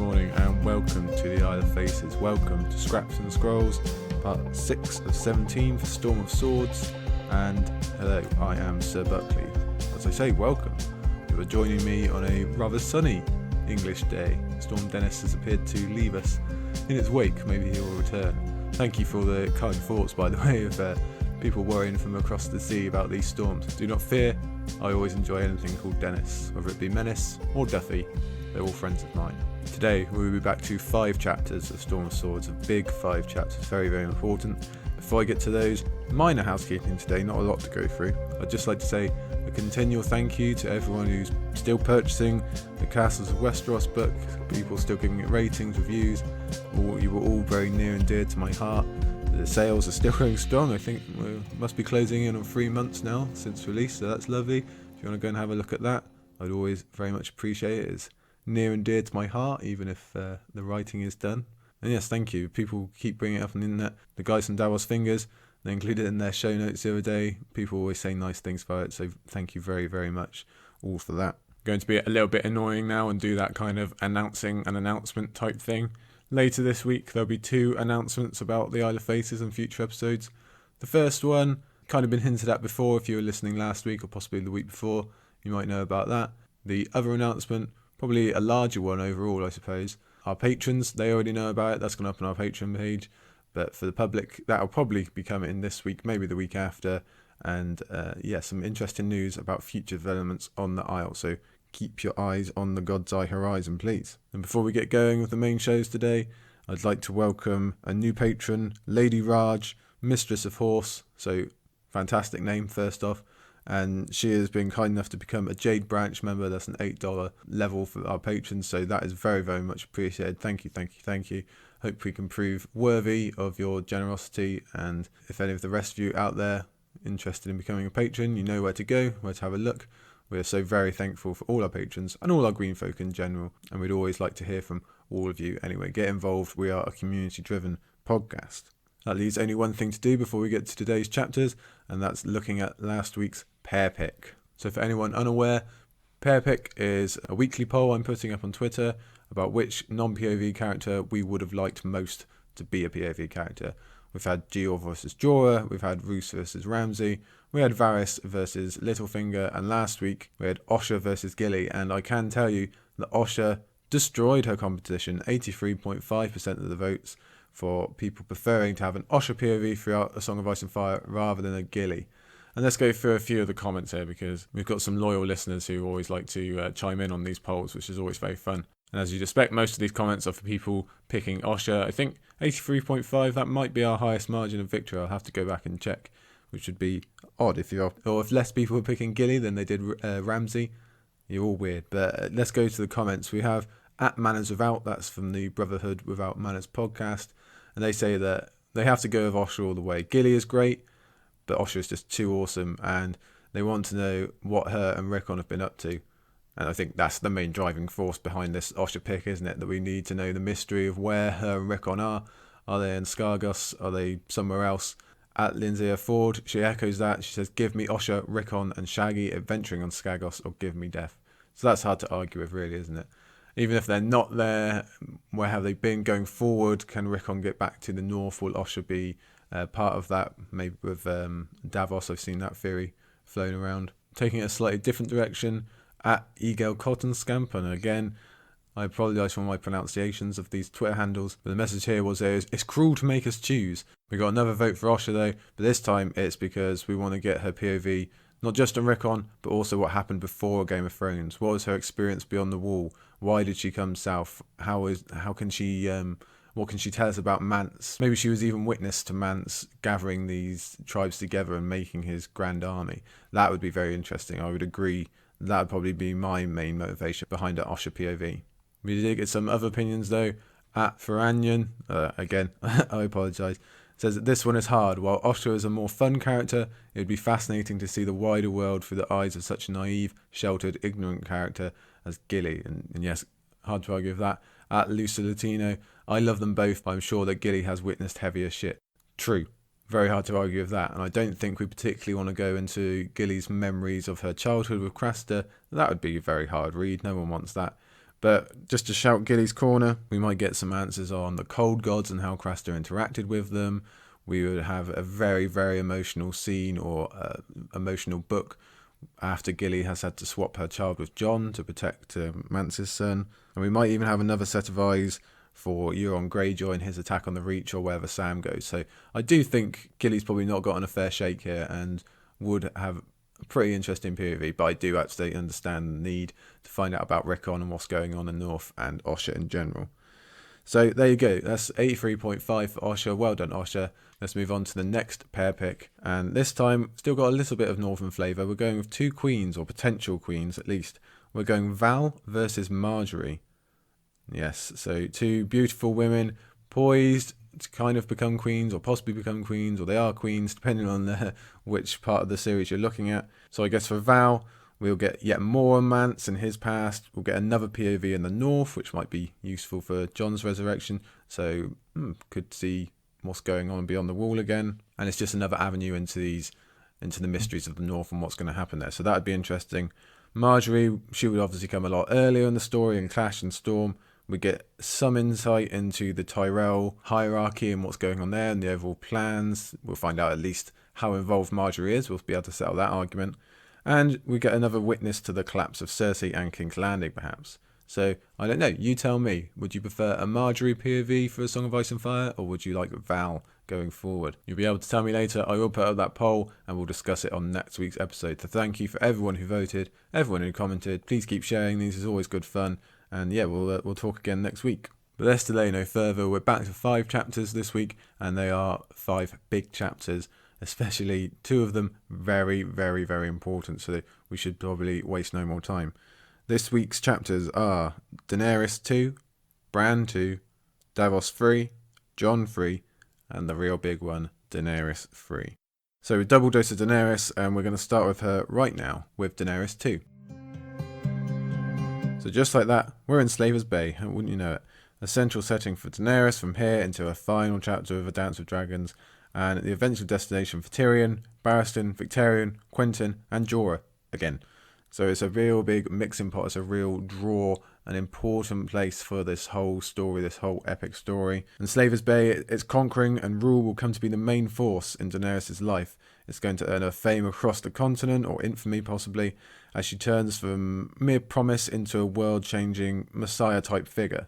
morning and welcome to the Isle of Faces. Welcome to Scraps and Scrolls, part 6 of 17 for Storm of Swords. And hello, I am Sir Buckley. As I say, welcome. You are joining me on a rather sunny English day. Storm Dennis has appeared to leave us. In its wake, maybe he will return. Thank you for the kind thoughts, by the way, of people worrying from across the sea about these storms. Do not fear, I always enjoy anything called Dennis, whether it be Menace or Duffy. They're all friends of mine. Today we will be back to 5 chapters of Storm of Swords, a big 5 chapters, very, very important. Before I get to those, minor housekeeping today, not a lot to go through. I'd just like to say a continual thank you to everyone who's still purchasing the Castles of Westeros book, people still giving it ratings, reviews. You were all very near and dear to my heart. The sales are still going strong. I think we must be closing in on 3 months now since release, so that's lovely. If you want to go and have a look at that, I'd always very much appreciate it. It's near and dear to my heart, even if the writing is done. And yes, thank you. People keep bringing it up on the internet. The guys from Davos Fingers, they included it in their show notes the other day. People always say nice things about it, so thank you very, very much all for that. Going to be a little bit annoying now and do that kind of announcing an announcement type thing. Later this week, there'll be 2 announcements about the Isle of Faces and future episodes. The first one, kind of been hinted at before. If you were listening last week or possibly the week before, you might know about that. The other announcement, probably a larger one overall, I suppose. Our patrons, they already know about it. That's gone up on our Patreon page. But for the public, that'll probably be coming this week, maybe the week after. And some interesting news about future developments on the Isle. So keep your eyes on the God's Eye horizon, please. And before we get going with the main shows today, I'd like to welcome a new patron, Lady Raj, Mistress of Horse. So fantastic name, first off. And she has been kind enough to become a Jade Branch member. That's an $8 level for our patrons, so that is very, very much appreciated. Thank you, thank you, thank you. Hope we can prove worthy of your generosity, and if any of the rest of you out there interested in becoming a patron, you know where to go, where to have a look. We are so very thankful for all our patrons and all our green folk in general, and we'd always like to hear from all of you. Anyway, get involved. We are a community-driven podcast. That leaves only one thing to do before we get to today's chapters, and that's looking at last week's Pair Pick. So for anyone unaware, Pair Pick is a weekly poll I'm putting up on Twitter about which non-POV character we would have liked most to be a POV character. We've had Gior versus Jorah, we've had Roose versus Ramsay, we had Varys versus Littlefinger, and last week we had Osha versus Gilly, and I can tell you that Osha destroyed her competition, 83.5% of the votes for people preferring to have an Osha POV throughout A Song of Ice and Fire rather than a Gilly. And let's go through a few of the comments here, because we've got some loyal listeners who always like to chime in on these polls, which is always very fun. And as you'd expect, most of these comments are for people picking Osha. I think 83.5, that might be our highest margin of victory. I'll have to go back and check, which would be odd if less people were picking Gilly than they did Ramsay. You're all weird. But let's go to the comments. We have at Manners Without, that's from the Brotherhood Without Manners podcast, and they say that they have to go with Osha all the way. Gilly is great, but Osha is just too awesome, and they want to know what her and Rickon have been up to. And I think that's the main driving force behind this Osha pick, isn't it? That we need to know the mystery of where her and Rickon are. Are they in Skargos? Are they somewhere else? At Lindsay Ford, she echoes that. She says, give me Osha, Rickon and Shaggy adventuring on Skargos, or give me death. So that's hard to argue with, really, isn't it? Even if they're not there, where have they been going forward? Can Rickon get back to the north? Will Osha be part of that? Maybe with Davos, I've seen that theory flown around. Taking it a slightly different direction, at Egel Cotton Scamp, and again, I apologise for my pronunciations of these Twitter handles, but the message here was it's cruel to make us choose. We got another vote for Osha though, but this time it's because we want to get her POV, not just on Rickon, but also what happened before Game of Thrones. What was her experience beyond the wall? Why did she come south? What can she tell us about Mance? Maybe she was even witness to Mance gathering these tribes together and making his grand army. That would be very interesting. I would agree. That would probably be my main motivation behind an Osha POV. We did get some other opinions though. At Faranyan, again, I apologise, says that this one is hard. While Osha is a more fun character, it would be fascinating to see the wider world through the eyes of such a naive, sheltered, ignorant character as Gilly. And yes, hard to argue with that. At Lucia Latino, I love them both, but I'm sure that Gilly has witnessed heavier shit. True. Very hard to argue with that, and I don't think we particularly want to go into Gilly's memories of her childhood with Craster. That would be a very hard read, no one wants that. But just to shout Gilly's corner, we might get some answers on the cold gods and how Craster interacted with them. We would have a very, very emotional scene or emotional book after Gilly has had to swap her child with Jon to protect Mance's son. And we might even have another set of eyes for Euron Greyjoy and his attack on the Reach or wherever Sam goes. So I do think Gilly's probably not gotten a fair shake here and would have a pretty interesting POV, but I do actually understand the need to find out about Rickon and what's going on in North and Osha in general. So there you go, that's 83.5 for Osha. Well done, Osha. Let's move on to the next pair pick, and this time still got a little bit of Northern flavour. We're going with two queens, or potential queens at least. We're going Val versus Marjorie. Yes, so two beautiful women poised to kind of become queens or possibly become queens, or they are queens depending on which part of the series you're looking at. So I guess for Val, we'll get yet more on Mance and his past. We'll get another POV in the North, which might be useful for Jon's resurrection. So could see what's going on beyond the wall again. And it's just another avenue into the mysteries of the North and what's going to happen there. So that would be interesting. Marjorie, she would obviously come a lot earlier in the story and Clash and Storm. We get some insight into the Tyrell hierarchy and what's going on there and the overall plans. We'll find out at least how involved Marjorie is. We'll be able to settle that argument. And we get another witness to the collapse of Cersei and King's Landing, perhaps. So, I don't know. You tell me. Would you prefer a Marjorie POV for A Song of Ice and Fire, or would you like Val going forward? You'll be able to tell me later. I will put up that poll, and we'll discuss it on next week's episode. So thank you for everyone who voted, everyone who commented. Please keep sharing. These is always good fun. And yeah, we'll talk again next week. But let's delay no further. We're back to 5 chapters this week, and they are 5 big chapters. Especially 2 of them very, very, very important, so we should probably waste no more time. This week's chapters are Daenerys II, Bran II, Davos III, Jon III, and the real big one, Daenerys III. So a double dose of Daenerys, and we're going to start with her right now, with Daenerys II. So just like that, we're in Slaver's Bay, wouldn't you know it? A central setting for Daenerys from here into her final chapter of A Dance with Dragons, and the eventual destination for Tyrion, Barristan, Victarion, Quentyn, and Jorah again. So it's a real big mixing pot, it's a real draw, an important place for this whole story, this whole epic story. And Slaver's Bay, its conquering and rule will come to be the main force in Daenerys' life. It's going to earn her fame across the continent, or infamy possibly, as she turns from mere promise into a world-changing Messiah-type figure.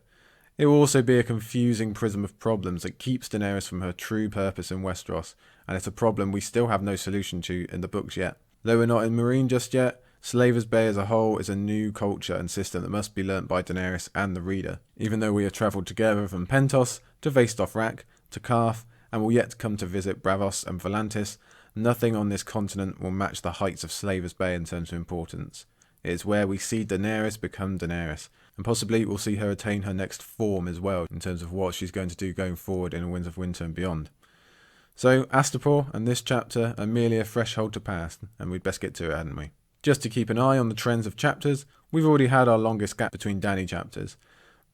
It will also be a confusing prism of problems that keeps Daenerys from her true purpose in Westeros, and it's a problem we still have no solution to in the books yet. Though we're not in Meereen just yet, Slaver's Bay as a whole is a new culture and system that must be learnt by Daenerys and the reader. Even though we have travelled together from Pentos to Vaestofrak to Karth, and will yet come to visit Braavos and Volantis, nothing on this continent will match the heights of Slaver's Bay in terms of importance. It is where we see Daenerys become Daenerys, and possibly we'll see her attain her next form as well, in terms of what she's going to do going forward in Winds of Winter and beyond. So, Astapor and this chapter are merely a threshold to pass, and we'd best get to it, hadn't we? Just to keep an eye on the trends of chapters, we've already had our longest gap between Dany chapters,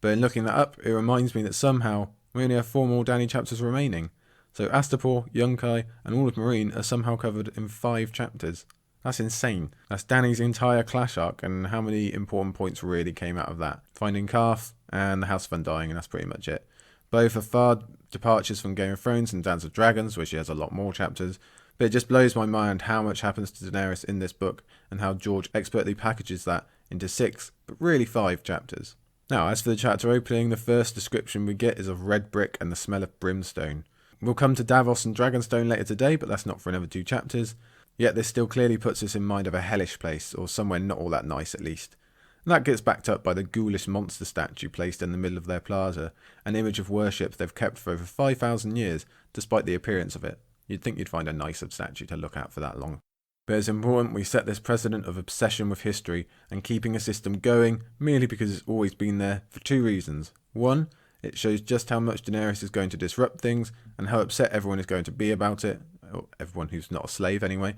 but in looking that up, it reminds me that somehow we only have 4 more Dany chapters remaining. So Astapor, Yunkai, and all of Meereen are somehow covered in 5 chapters. That's insane. That's Dany's entire Clash arc, and how many important points really came out of that. Finding Karth and the House of Undying, and that's pretty much it. Both are far departures from Game of Thrones and Dance of Dragons, where she has a lot more chapters, but it just blows my mind how much happens to Daenerys in this book, and how George expertly packages that into 6, but really 5 chapters. Now, as for the chapter opening, the first description we get is of red brick and the smell of brimstone. We'll come to Davos and Dragonstone later today, but that's not for another 2 chapters. Yet this still clearly puts us in mind of a hellish place, or somewhere not all that nice at least. And that gets backed up by the ghoulish monster statue placed in the middle of their plaza, an image of worship they've kept for over 5,000 years, despite the appearance of it. You'd think you'd find a nicer statue to look at for that long. But it's important we set this precedent of obsession with history and keeping a system going merely because it's always been there for 2 reasons. 1, it shows just how much Daenerys is going to disrupt things and how upset everyone is going to be about it, or everyone who's not a slave anyway.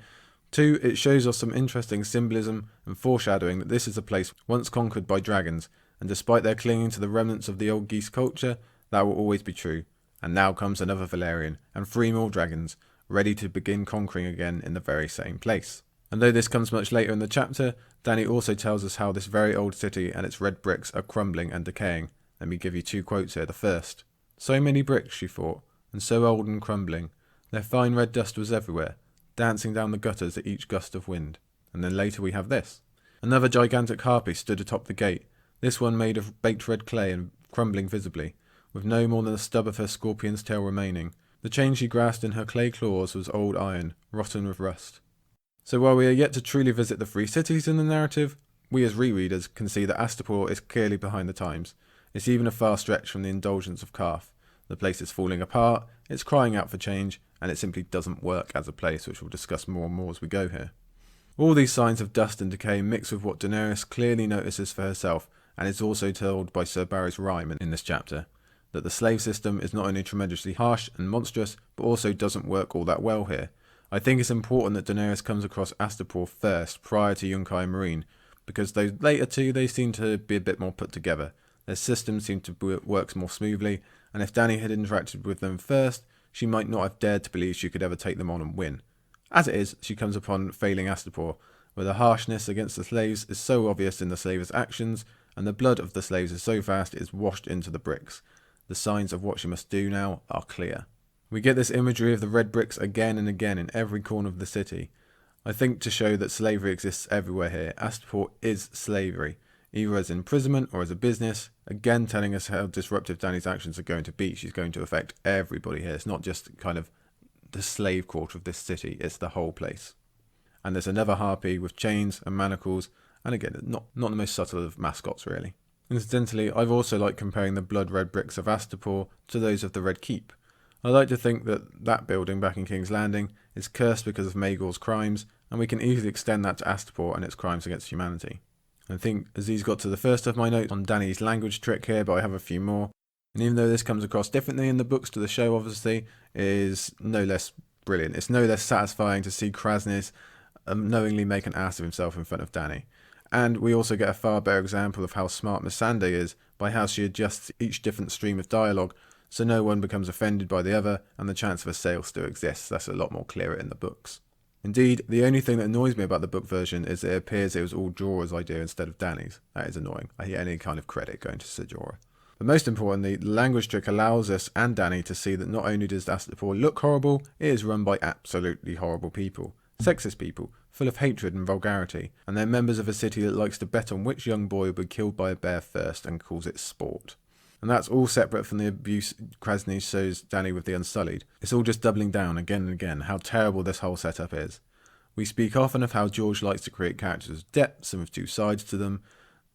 2, it shows us some interesting symbolism and foreshadowing that this is a place once conquered by dragons, and despite their clinging to the remnants of the old geese culture, that will always be true. And now comes another Valyrian, and 3 more dragons, ready to begin conquering again in the very same place. And though this comes much later in the chapter, Dany also tells us how this very old city and its red bricks are crumbling and decaying. Let me give you 2 quotes here. The first: "So many bricks," she thought, "and so old and crumbling. Their fine red dust was everywhere, dancing down the gutters at each gust of wind." And then later we have this: "Another gigantic harpy stood atop the gate, this one made of baked red clay and crumbling visibly, with no more than the stub of her scorpion's tail remaining. The chain she grasped in her clay claws was old iron, rotten with rust." So while we are yet to truly visit the 3 cities in the narrative, we as rereaders can see that Astapor is clearly behind the times. It's even a far stretch from the indulgence of Karth. The place is falling apart, it's crying out for change, and it simply doesn't work as a place, which we'll discuss more and more as we go here. All these signs of dust and decay mix with what Daenerys clearly notices for herself, and is also told by Sir Barry's rhyme in this chapter, that the slave system is not only tremendously harsh and monstrous, but also doesn't work all that well here. I think it's important that Daenerys comes across Astapor first, prior to Yunkai and Meereen, because those later 2, they seem to be a bit more put together. Their systems seem to work more smoothly, and if Dany had interacted with them first, she might not have dared to believe she could ever take them on and win. As it is, she comes upon failing Astapor, where the harshness against the slaves is so obvious in the slavers' actions, and the blood of the slaves is so fast it is washed into the bricks. The signs of what she must do now are clear. We get this imagery of the red bricks again and again in every corner of the city. I think to show that slavery exists everywhere here, Astapor is slavery, either as imprisonment or as a business, again telling us how disruptive Dany's actions are going to be. She's going to affect everybody here. It's not just kind of the slave quarter of this city, it's the whole place. And there's another harpy with chains and manacles, and again, not the most subtle of mascots really. Incidentally, I've also liked comparing the blood red bricks of Astapor to those of the Red Keep. I like to think that that building back in King's Landing is cursed because of Maegor's crimes, and we can easily extend that to Astapor and its crimes against humanity. I think Aziz got to the first of my notes on Dany's language trick here, but I have a few more. And even though this comes across differently in the books to the show, obviously, it is no less brilliant. It's no less satisfying to see Kraznys knowingly make an ass of himself in front of Dany. And we also get a far better example of how smart Melisandre is by how she adjusts each different stream of dialogue so no one becomes offended by the other and the chance of a sale still exists. That's a lot more clearer in the books. Indeed, the only thing that annoys me about the book version is that it appears it was all Jorah's idea instead of Dany's. That is annoying. I hear any kind of credit going to Sir Jorah. But most importantly, the language trick allows us and Dany to see that not only does Astapor look horrible, it is run by absolutely horrible people. Sexist people, full of hatred and vulgarity, and they're members of a city that likes to bet on which young boy will be killed by a bear first and calls it sport. And that's all separate from the abuse Kraznys shows Dany with the Unsullied. It's all just doubling down again and again how terrible this whole setup is. We speak often of how George likes to create characters with depths and with 2 sides to them.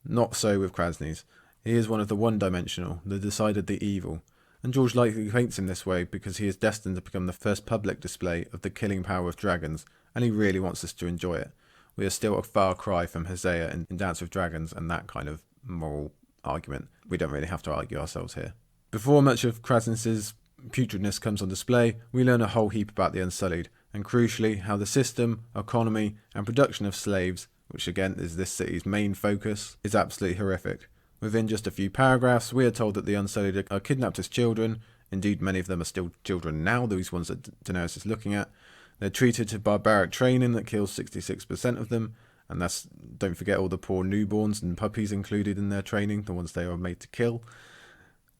Not so with Kraznys. He is one of the one-dimensional, the decidedly evil. And George likely paints him this way because he is destined to become the first public display of the killing power of dragons, and he really wants us to enjoy it. We are still a far cry from Hosea in Dance with Dragons and that kind of moral argument. We don't really have to argue ourselves here. Before much of Kraznys' putridness comes on display, we learn a whole heap about the Unsullied, and crucially how the system, economy and production of slaves, which again is this city's main focus, is absolutely horrific. Within just a few paragraphs, we are told that the Unsullied are kidnapped as children. Indeed, many of them are still children now, these ones that Daenerys is looking at. They're treated to barbaric training that kills 66% of them, and that's, don't forget all the poor newborns and puppies included in their training, the ones they are made to kill.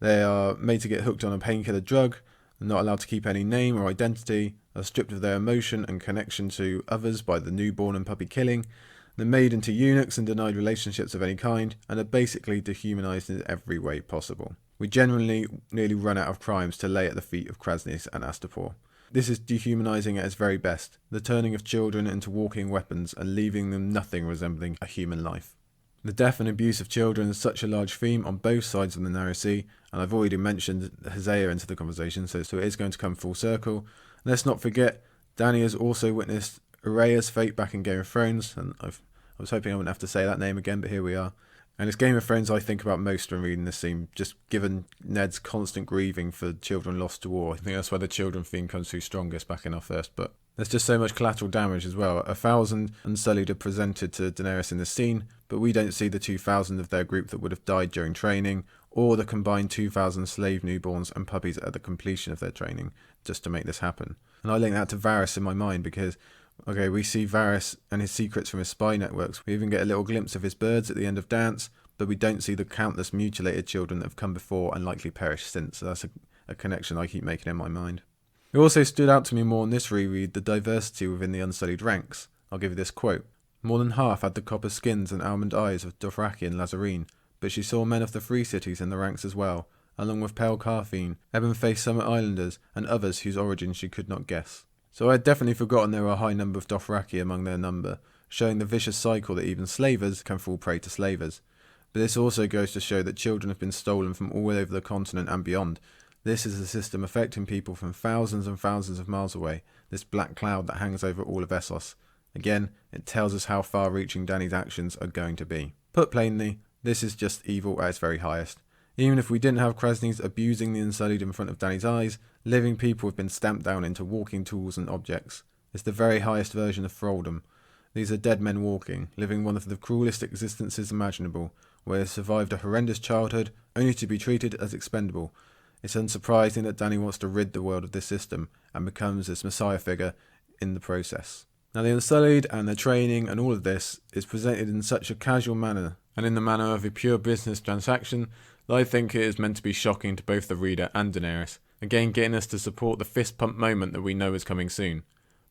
They are made to get hooked on a painkiller drug, not allowed to keep any name or identity, are stripped of their emotion and connection to others by the newborn and puppy killing. They're made into eunuchs and denied relationships of any kind, and are basically dehumanized in every way possible. We generally nearly run out of crimes to lay at the feet of Kraznys and Astapor. This is dehumanizing at its very best, the turning of children into walking weapons and leaving them nothing resembling a human life. The death and abuse of children is such a large theme on both sides of the narrow sea, and I've already mentioned Hosea into the conversation, so it is going to come full circle. And let's not forget, Dany has also witnessed Arya's fate back in Game of Thrones, and I was hoping I wouldn't have to say that name again, but here we are. And it's Game of Thrones I think about most when reading this scene, just given Ned's constant grieving for children lost to war. I think that's where the children theme comes through strongest back in our first book. There's just so much collateral damage as well. 1,000 Unsullied are presented to Daenerys in this scene, but we don't see the 2,000 of their group that would have died during training, or the combined 2,000 slave newborns and puppies at the completion of their training, just to make this happen. And I link that to Varys in my mind because Okay, we see Varys and his secrets from his spy networks. We even get a little glimpse of his birds at the end of Dance, but we don't see the countless mutilated children that have come before and likely perished since. So that's a connection I keep making in my mind. It also stood out to me more in this reread, the diversity within the Unsullied ranks. I'll give you this quote. More than half had the copper skins and almond eyes of Dothraki and Lazarene, but she saw men of the Free Cities in the ranks as well, along with pale Carthene, ebon-faced Summer Islanders, and others whose origin she could not guess. So I had definitely forgotten there were a high number of Dothraki among their number, showing the vicious cycle that even slavers can fall prey to slavers. But this also goes to show that children have been stolen from all over the continent and beyond. This is a system affecting people from thousands and thousands of miles away, this black cloud that hangs over all of Essos. Again, it tells us how far-reaching Dany's actions are going to be. Put plainly, this is just evil at its very highest. Even if we didn't have Krasny's abusing the Unsullied in front of Dany's eyes, living people have been stamped down into walking tools and objects. It's the very highest version of thraldom. These are dead men walking, living one of the cruelest existences imaginable, where they survived a horrendous childhood, only to be treated as expendable. It's unsurprising that Dany wants to rid the world of this system, and becomes this messiah figure in the process. Now the Unsullied and their training and all of this is presented in such a casual manner, and in the manner of a pure business transaction, that I think it is meant to be shocking to both the reader and Daenerys, again getting us to support the fist pump moment that we know is coming soon.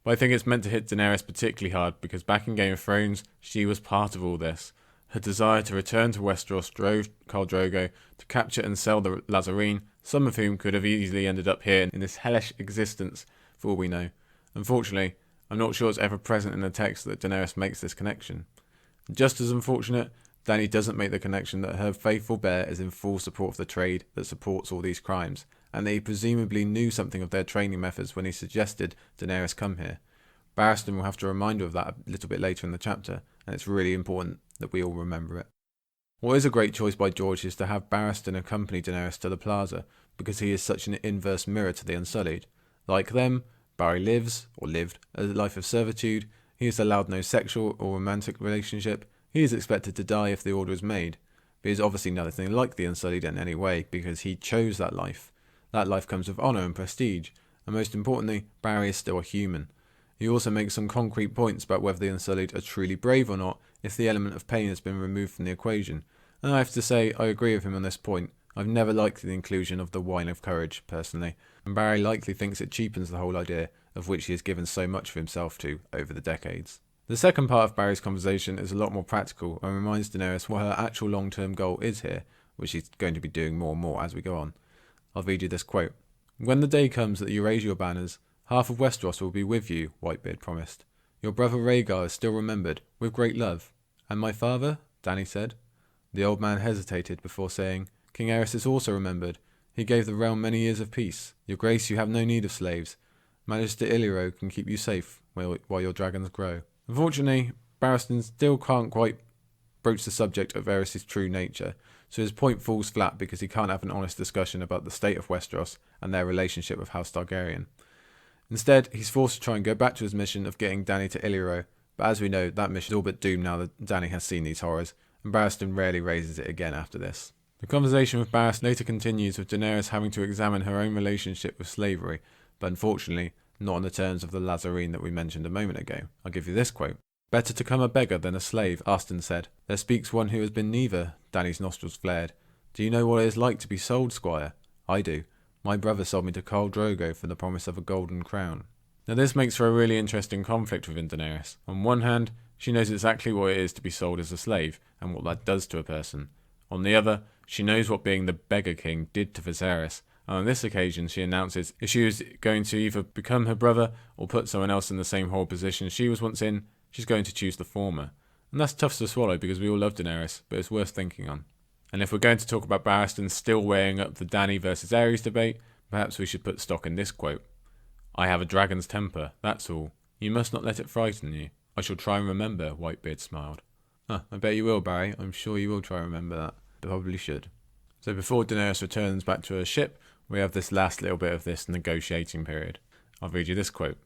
But I think it's meant to hit Daenerys particularly hard because back in Game of Thrones, she was part of all this. Her desire to return to Westeros drove Khal Drogo to capture and sell the Lazarene, some of whom could have easily ended up here in this hellish existence, for all we know. Unfortunately, I'm not sure it's ever present in the text that Daenerys makes this connection. Just as unfortunate, Dany doesn't make the connection that her faithful bear is in full support of the trade that supports all these crimes, and that he presumably knew something of their training methods when he suggested Daenerys come here. Barristan will have to remind her of that a little bit later in the chapter, and it's really important that we all remember it. What is a great choice by George is to have Barristan accompany Daenerys to the plaza, because he is such an inverse mirror to the Unsullied. Like them, Barry lived a life of servitude. He is allowed no sexual or romantic relationship. He is expected to die if the order is made. But he is obviously nothing like the Unsullied in any way, because he chose that life. That life comes with honour and prestige, and most importantly, Barry is still a human. He also makes some concrete points about whether the Unsullied are truly brave or not if the element of pain has been removed from the equation, and I have to say I agree with him on this point. I've never liked the inclusion of the wine of courage, personally, and Barry likely thinks it cheapens the whole idea, of which he has given so much of himself to over the decades. The second part of Barry's conversation is a lot more practical and reminds Daenerys what her actual long-term goal is here, which she's going to be doing more and more as we go on. I'll read you this quote. "When the day comes that you raise your banners, half of Westeros will be with you," Whitebeard promised. "Your brother Rhaegar is still remembered, with great love." "And my father?" Dany said. The old man hesitated before saying, "King Aerys is also remembered. He gave the realm many years of peace. Your grace, you have no need of slaves. Magister Illyrio can keep you safe while your dragons grow." Unfortunately, Barristan still can't quite broach the subject of Aerys' true nature, so his point falls flat because he can't have an honest discussion about the state of Westeros and their relationship with House Targaryen. Instead, he's forced to try and go back to his mission of getting Dany to Illyrio, but as we know, that mission is all but doomed now that Dany has seen these horrors, and Barristan rarely raises it again after this. The conversation with Barristan later continues with Daenerys having to examine her own relationship with slavery, but unfortunately, not on the terms of the Lazarene that we mentioned a moment ago. I'll give you this quote. "Better to come a beggar than a slave," Arstan said. "There speaks one who has been neither." Dany's nostrils flared. "Do you know what it is like to be sold, squire?" "I do. My brother sold me to Khal Drogo for the promise of a golden crown." Now this makes for a really interesting conflict within Daenerys. On one hand, she knows exactly what it is to be sold as a slave, and what that does to a person. On the other, she knows what being the beggar king did to Viserys, and on this occasion she announces if she was going to either become her brother or put someone else in the same horrible position she was once in, she's going to choose the former. And that's tough to swallow because we all love Daenerys, but it's worth thinking on. And if we're going to talk about Barristan still weighing up the Dany versus Aerys debate, perhaps we should put stock in this quote. "I have a dragon's temper, that's all. You must not let it frighten you. I shall try and remember," Whitebeard smiled. "I bet you will, Barry. I'm sure you will try and remember that. Probably should." So before Daenerys returns back to her ship, we have this last little bit of this negotiating period. I'll read you this quote.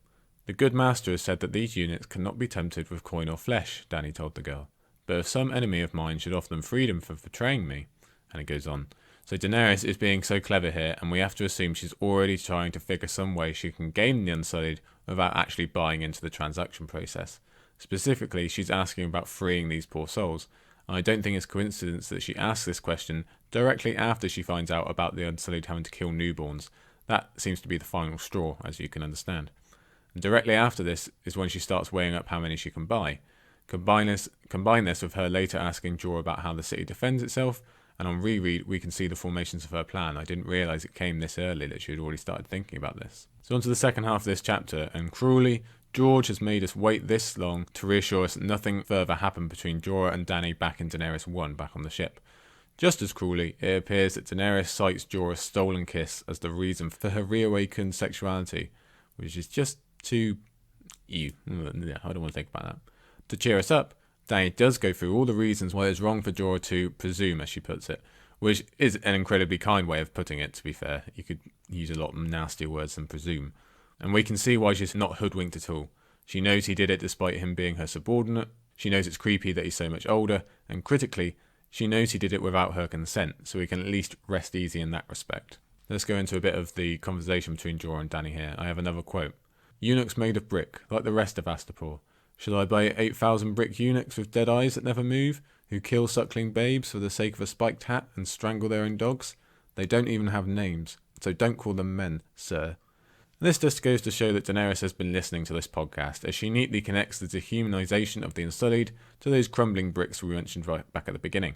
"The good master has said that these units cannot be tempted with coin or flesh," Dany told the girl. "But if some enemy of mine should offer them freedom for betraying me," and it goes on, So Daenerys is being so clever here, and we have to assume she's already trying to figure some way she can gain the Unsullied without actually buying into the transaction process. Specifically, she's asking about freeing these poor souls. And I don't think it's coincidence that she asks this question directly after she finds out about the Unsullied having to kill newborns. That seems to be the final straw, as you can understand. And directly after this is when she starts weighing up how many she can buy. Combine this with her later asking Jorah about how the city defends itself, and on reread we can see the formations of her plan. I didn't realise it came this early that she had already started thinking about this. So on to the second half of this chapter, and cruelly, George has made us wait this long to reassure us that nothing further happened between Jorah and Dany back in Daenerys I, back on the ship. Just as cruelly, it appears that Daenerys cites Jorah's stolen kiss as the reason for her reawakened sexuality, which is just too... I don't want to think about that. To cheer us up, Dany does go through all the reasons why it's wrong for Jorah to presume, as she puts it, which is an incredibly kind way of putting it, to be fair. You could use a lot nastier words than presume. And we can see why she's not hoodwinked at all. She knows he did it despite him being her subordinate. She knows it's creepy that he's so much older. And critically, she knows he did it without her consent, so we can at least rest easy in that respect. Let's go into a bit of the conversation between Jorah and Dany here. I have another quote. "Eunuchs made of brick, like the rest of Astapor. Shall I buy 8,000 brick eunuchs with dead eyes that never move, who kill suckling babes for the sake of a spiked hat and strangle their own dogs? They don't even have names, so don't call them men, sir." This just goes to show that Daenerys has been listening to this podcast, as she neatly connects the dehumanization of the Unsullied to those crumbling bricks we mentioned right back at the beginning.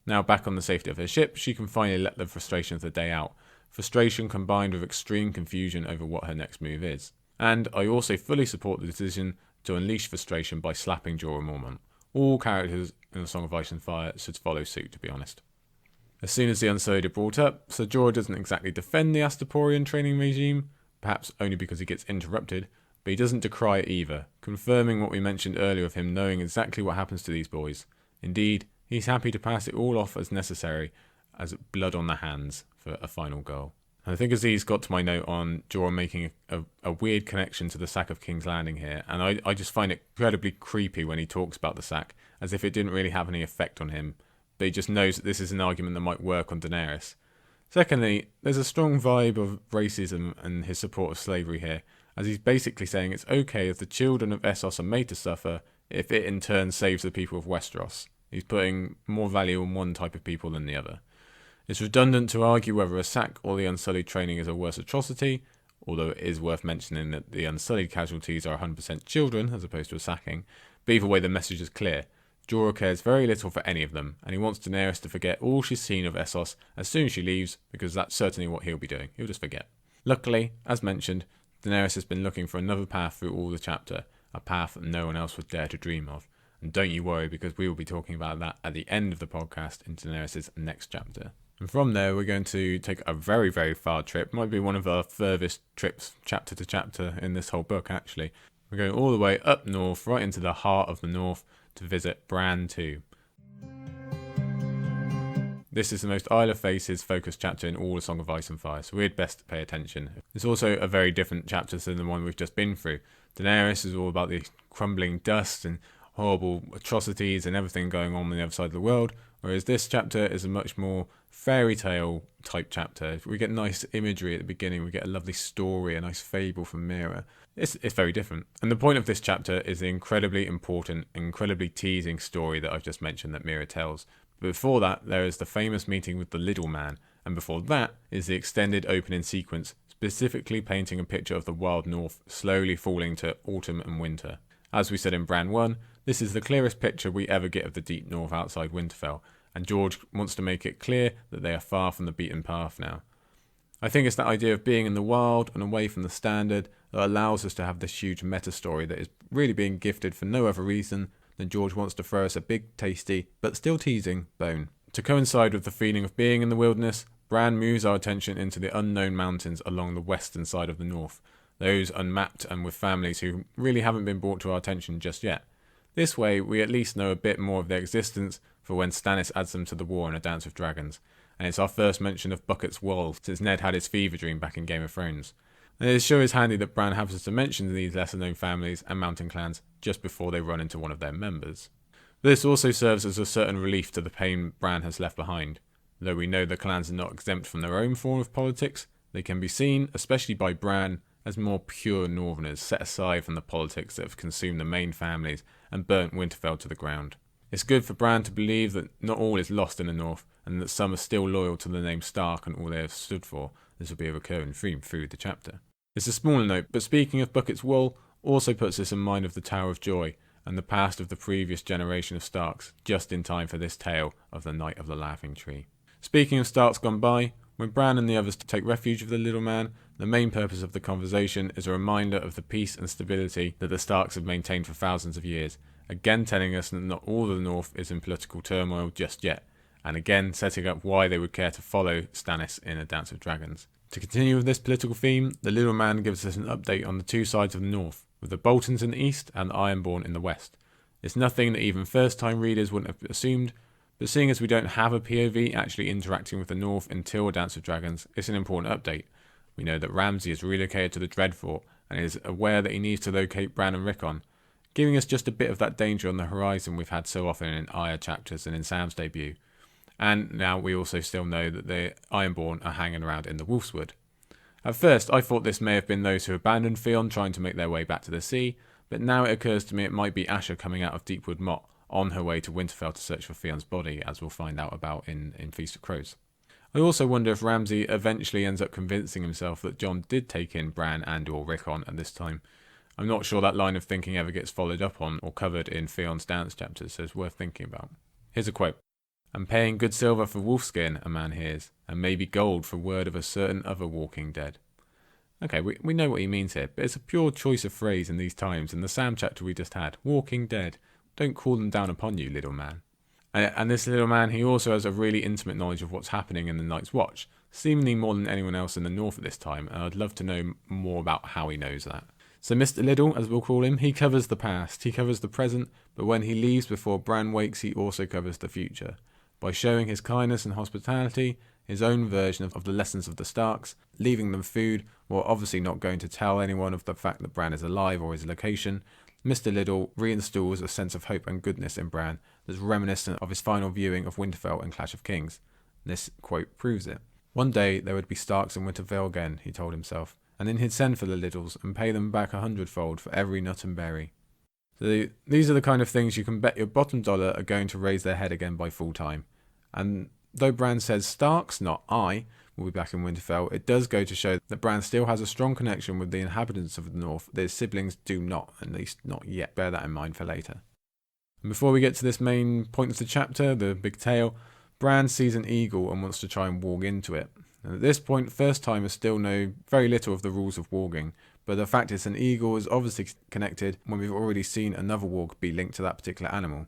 Now back on the safety of her ship, she can finally let the frustration of the day out. Frustration combined with extreme confusion over what her next move is. And I also fully support the decision to unleash frustration by slapping Jorah Mormont. All characters in A Song of Ice and Fire should follow suit, to be honest. As soon as the Unsullied are brought up, Sir Jorah doesn't exactly defend the Astaporian training regime, perhaps only because he gets interrupted, but he doesn't decry it either, confirming what we mentioned earlier of him knowing exactly what happens to these boys. Indeed, he's happy to pass it all off as necessary, as blood on the hands for a final goal. And I think Aziz got to my note on Jorah making a weird connection to the sack of King's Landing here, and I just find it incredibly creepy when he talks about the sack, as if it didn't really have any effect on him, but he just knows that this is an argument that might work on Daenerys. Secondly, there's a strong vibe of racism and his support of slavery here, as he's basically saying it's okay if the children of Essos are made to suffer, if it in turn saves the people of Westeros. He's putting more value on one type of people than the other. It's redundant to argue whether a sack or the Unsullied training is a worse atrocity, although it is worth mentioning that the Unsullied casualties are 100% children as opposed to a sacking, but either way the message is clear. Jorah cares very little for any of them, and he wants Daenerys to forget all she's seen of Essos as soon as she leaves, because that's certainly what he'll be doing. He'll just forget. Luckily, as mentioned, Daenerys has been looking for another path through all the chapter, a path that no one else would dare to dream of. And don't you worry, because we will be talking about that at the end of the podcast in Daenerys' next chapter. And from there, we're going to take a very, very far trip. Might be one of our furthest trips, chapter to chapter, in this whole book, actually. We're going all the way up north, right into the heart of the north, to visit Bran II. This is the most Isle of Faces focused chapter in all A Song of Ice and Fire, so we'd best pay attention. It's also a very different chapter than the one we've just been through. Daenerys is all about the crumbling dust and horrible atrocities and everything going on the other side of the world, whereas this chapter is a much more fairy tale type chapter. We get nice imagery at the beginning, we get a lovely story, a nice fable from Mira. It's very different. And the point of this chapter is the incredibly important, incredibly teasing story that I've just mentioned that Mira tells. But before that, there is the famous meeting with the Liddle man, and before that is the extended opening sequence, specifically painting a picture of the wild north slowly falling to autumn and winter. As we said in Bran I, this is the clearest picture we ever get of the deep north outside Winterfell, and George wants to make it clear that they are far from the beaten path now. I think it's that idea of being in the wild and away from the standard that allows us to have this huge meta story that is really being gifted for no other reason than George wants to throw us a big, tasty, but still teasing, bone. To coincide with the feeling of being in the wilderness, Bran moves our attention into the unknown mountains along the western side of the north, those unmapped and with families who really haven't been brought to our attention just yet. This way, we at least know a bit more of their existence for when Stannis adds them to the war in A Dance with Dragons, and it's our first mention of Bucket's Wall since Ned had his fever dream back in Game of Thrones. And it sure is handy that Bran happens to mention these lesser known families and mountain clans just before they run into one of their members. This also serves as a certain relief to the pain Bran has left behind. Though we know the clans are not exempt from their own form of politics, they can be seen, especially by Bran, as more pure northerners set aside from the politics that have consumed the main families and burnt Winterfell to the ground. It's good for Bran to believe that not all is lost in the north, and that some are still loyal to the name Stark and all they have stood for. This will be a recurring theme through the chapter. It's a smaller note, but speaking of Bucket's wool, also puts us in mind of the Tower of Joy and the past of the previous generation of Starks, just in time for this tale of the Night of the Laughing Tree. Speaking of Starks gone by, when Bran and the others take refuge with the little man, the main purpose of the conversation is a reminder of the peace and stability that the Starks have maintained for thousands of years, again telling us that not all the North is in political turmoil just yet, and again setting up why they would care to follow Stannis in A Dance of Dragons. To continue with this political theme, the little man gives us an update on the two sides of the North, with the Boltons in the east and the Ironborn in the west. It's nothing that even first-time readers wouldn't have assumed, but seeing as we don't have a POV actually interacting with the North until A Dance of Dragons, it's an important update. We know that Ramsay has relocated to the Dreadfort and is aware that he needs to locate Bran and Rickon, giving us just a bit of that danger on the horizon we've had so often in Arya chapters and in Sam's debut. And now we also still know that the Ironborn are hanging around in the Wolfswood. At first, I thought this may have been those who abandoned Theon trying to make their way back to the sea, but now it occurs to me it might be Asha coming out of Deepwood Motte on her way to Winterfell to search for Theon's body, as we'll find out about in Feast of Crows. I also wonder if Ramsay eventually ends up convincing himself that Jon did take in Bran and or Rickon at this time. I'm not sure that line of thinking ever gets followed up on or covered in Theon's dance chapters, so it's worth thinking about. Here's a quote. "I'm paying good silver for wolfskin," a man hears, "and maybe gold for word of a certain other walking dead." Okay, we know what he means here, but it's a pure choice of phrase in these times, and the Sam chapter we just had, walking dead. Don't call them down upon you, little man. And this little man, he also has a really intimate knowledge of what's happening in the Night's Watch, seemingly more than anyone else in the North at this time, and I'd love to know more about how he knows that. So Mr Liddle, as we'll call him, he covers the past, he covers the present, but when he leaves before Bran wakes, he also covers the future. By showing his kindness and hospitality, his own version of the lessons of the Starks, leaving them food, while obviously not going to tell anyone of the fact that Bran is alive or his location, Mr Liddle reinstalls a sense of hope and goodness in Bran that's reminiscent of his final viewing of Winterfell and Clash of Kings. This quote proves it. One day there would be Starks in Winterfell again, he told himself, and then he'd send for the Liddles and pay them back 100-fold for every nut and berry. So these are the kind of things you can bet your bottom dollar are going to raise their head again by full time. And though Bran says Starks, not I, will be back in Winterfell, it does go to show that Bran still has a strong connection with the inhabitants of the North that his siblings do not, at least not yet. Bear that in mind for later. And before we get to this main point of the chapter, the big tale, Bran sees an eagle and wants to try and warg into it. And at this point, first-timers still know very little of the rules of warging, but the fact is an eagle is obviously connected when we've already seen another warg be linked to that particular animal.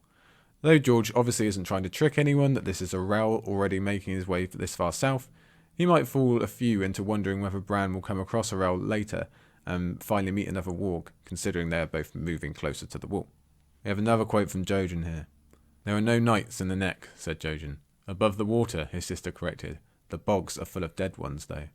Though George obviously isn't trying to trick anyone that this is a Rel already making his way this far south, he might fool a few into wondering whether Bran will come across a Rel later and finally meet another warg, considering they are both moving closer to the wall. We have another quote from Jojen here. "There are no knights in the neck," said Jojen. "Above the water," his sister corrected. "The bogs are full of dead ones, though."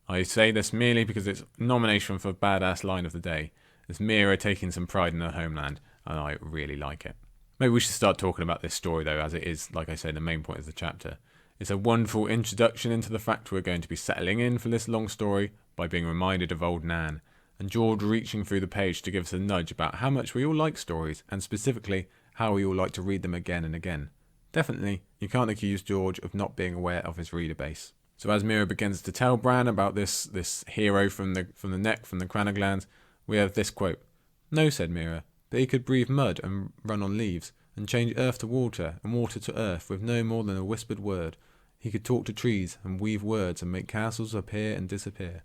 I say this merely because it's nomination for Badass Line of the Day. It's Meera taking some pride in her homeland, and I really like it. Maybe we should start talking about this story, though, as it is, like I say, the main point of the chapter. It's a wonderful introduction into the fact we're going to be settling in for this long story by being reminded of old Nan, and George reaching through the page to give us a nudge about how much we all like stories, and specifically how we all like to read them again and again. Definitely, you can't accuse George of not being aware of his reader base. So as Meera begins to tell Bran about this hero from the neck, from the Crannog lands, we have this quote. "No," said Meera, "but he could breathe mud and run on leaves, and change earth to water and water to earth with no more than a whispered word. He could talk to trees and weave words and make castles appear and disappear."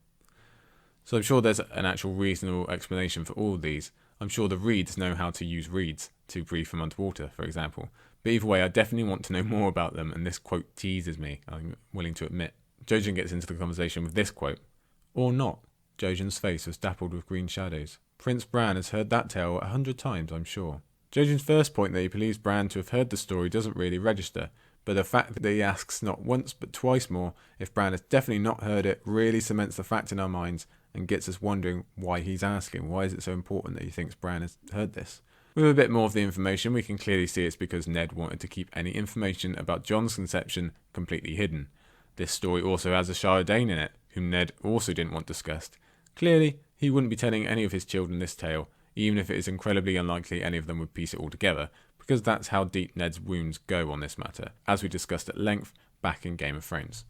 So I'm sure there's an actual reasonable explanation for all of these. I'm sure the reeds know how to use reeds to breathe from underwater, for example. But either way, I definitely want to know more about them, and this quote teases me, I'm willing to admit. Jojen gets into the conversation with this quote. "Or not." Jojen's face was dappled with green shadows. "Prince Bran has heard that tale 100 times, I'm sure." Jojen's first point that he believes Bran to have heard the story doesn't really register, but the fact that he asks not once but twice more if Bran has definitely not heard it really cements the fact in our minds and gets us wondering why he's asking. Why is it so important that he thinks Bran has heard this? With a bit more of the information, we can clearly see it's because Ned wanted to keep any information about Jon's conception completely hidden. This story also has a Shire Dane in it, whom Ned also didn't want discussed. Clearly, he wouldn't be telling any of his children this tale, even if it is incredibly unlikely any of them would piece it all together, because that's how deep Ned's wounds go on this matter, as we discussed at length back in Game of Thrones.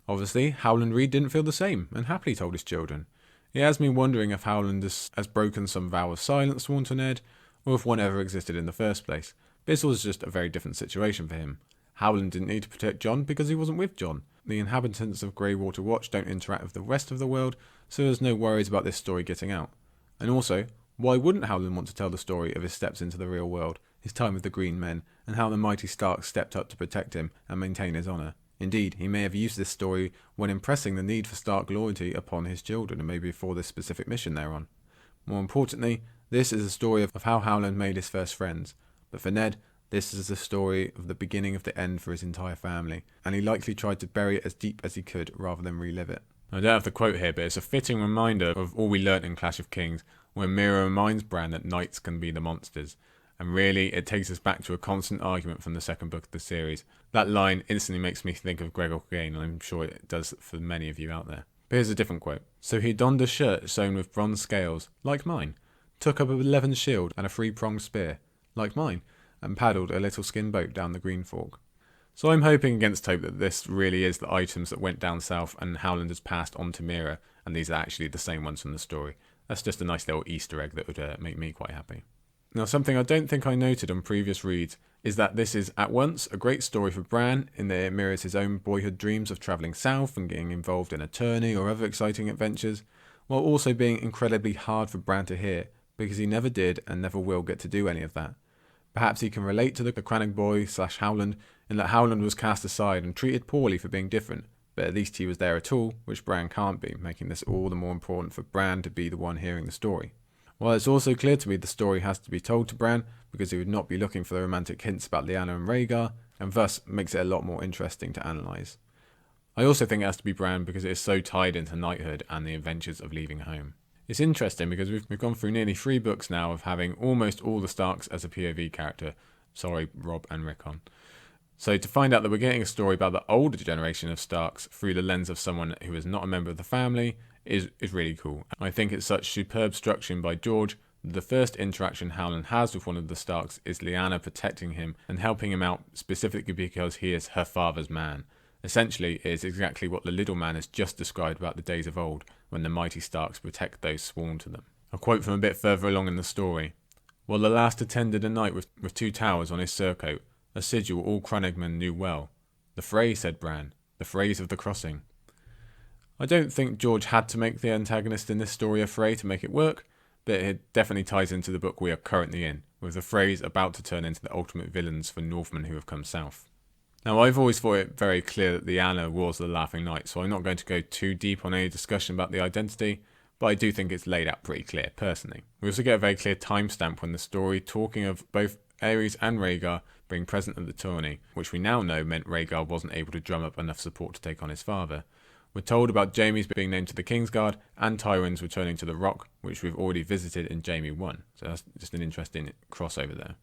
Obviously, Howland Reed didn't feel the same, and happily told his children. It has me wondering if Howland has broken some vow of silence sworn to Ned, or if one ever existed in the first place. This was just a very different situation for him. Howland didn't need to protect Jon because he wasn't with Jon. The inhabitants of Greywater Watch don't interact with the rest of the world, so there's no worries about this story getting out. And also, why wouldn't Howland want to tell the story of his steps into the real world, his time with the Green Men, and how the mighty Starks stepped up to protect him and maintain his honour? Indeed, he may have used this story when impressing the need for Stark loyalty upon his children, and maybe for this specific mission they're on. More importantly, this is a story of how Howland made his first friends. But for Ned, this is the story of the beginning of the end for his entire family, and he likely tried to bury it as deep as he could rather than relive it. I don't have the quote here, but it's a fitting reminder of all we learnt in Clash of Kings, where Meera reminds Bran that knights can be the monsters. And really, it takes us back to a constant argument from the second book of the series. That line instantly makes me think of Gregor Clegane, and I'm sure it does for many of you out there. But here's a different quote. So he donned a shirt sewn with bronze scales, like mine, took up a levin shield and a three-pronged spear, like mine, and paddled a little skin boat down the Green Fork. So I'm hoping against hope that this really is the items that went down south and Howland has passed on to Meera, and these are actually the same ones from the story. That's just a nice little Easter egg that would make me quite happy. Now, something I don't think I noted on previous reads is that this is at once a great story for Bran in that it mirrors his own boyhood dreams of travelling south and getting involved in a tourney or other exciting adventures, while also being incredibly hard for Bran to hear because he never did and never will get to do any of that. Perhaps he can relate to the Crannog boy / Howland in that Howland was cast aside and treated poorly for being different, but at least he was there at all, which Bran can't be, making this all the more important for Bran to be the one hearing the story. While it's also clear to me the story has to be told to Bran because he would not be looking for the romantic hints about Lyanna and Rhaegar, and thus makes it a lot more interesting to analyse. I also think it has to be Bran because it is so tied into knighthood and the adventures of leaving home. It's interesting because we've gone through nearly 3 books now of having almost all the Starks as a POV character. Sorry, Rob and Rickon. So to find out that we're getting a story about the older generation of Starks through the lens of someone who is not a member of the family is really cool. I think it's such superb structuring by George that the first interaction Howland has with one of the Starks is Lyanna protecting him and helping him out specifically because he is her father's man. Essentially, it is exactly what the Liddle man has just described about the days of old, when the mighty Starks protect those sworn to them. A quote from a bit further along in the story. While the last attended a knight with 2 towers on his surcoat, a sigil all Crannogmen knew well. The fray, said Bran, the phrase of the crossing. I don't think George had to make the antagonist in this story a Frey to make it work, but it definitely ties into the book we are currently in, with the Freys about to turn into the ultimate villains for Northmen who have come south. Now, I've always thought it very clear that Lyanna was the Laughing Knight, so I'm not going to go too deep on any discussion about the identity, but I do think it's laid out pretty clear, personally. We also get a very clear timestamp when the story talking of both Aerys and Rhaegar being present at the tourney, which we now know meant Rhaegar wasn't able to drum up enough support to take on his father. We're told about Jaime's being named to the Kingsguard and Tywin's returning to the Rock, which we've already visited in Jaime 1, so that's just an interesting crossover there.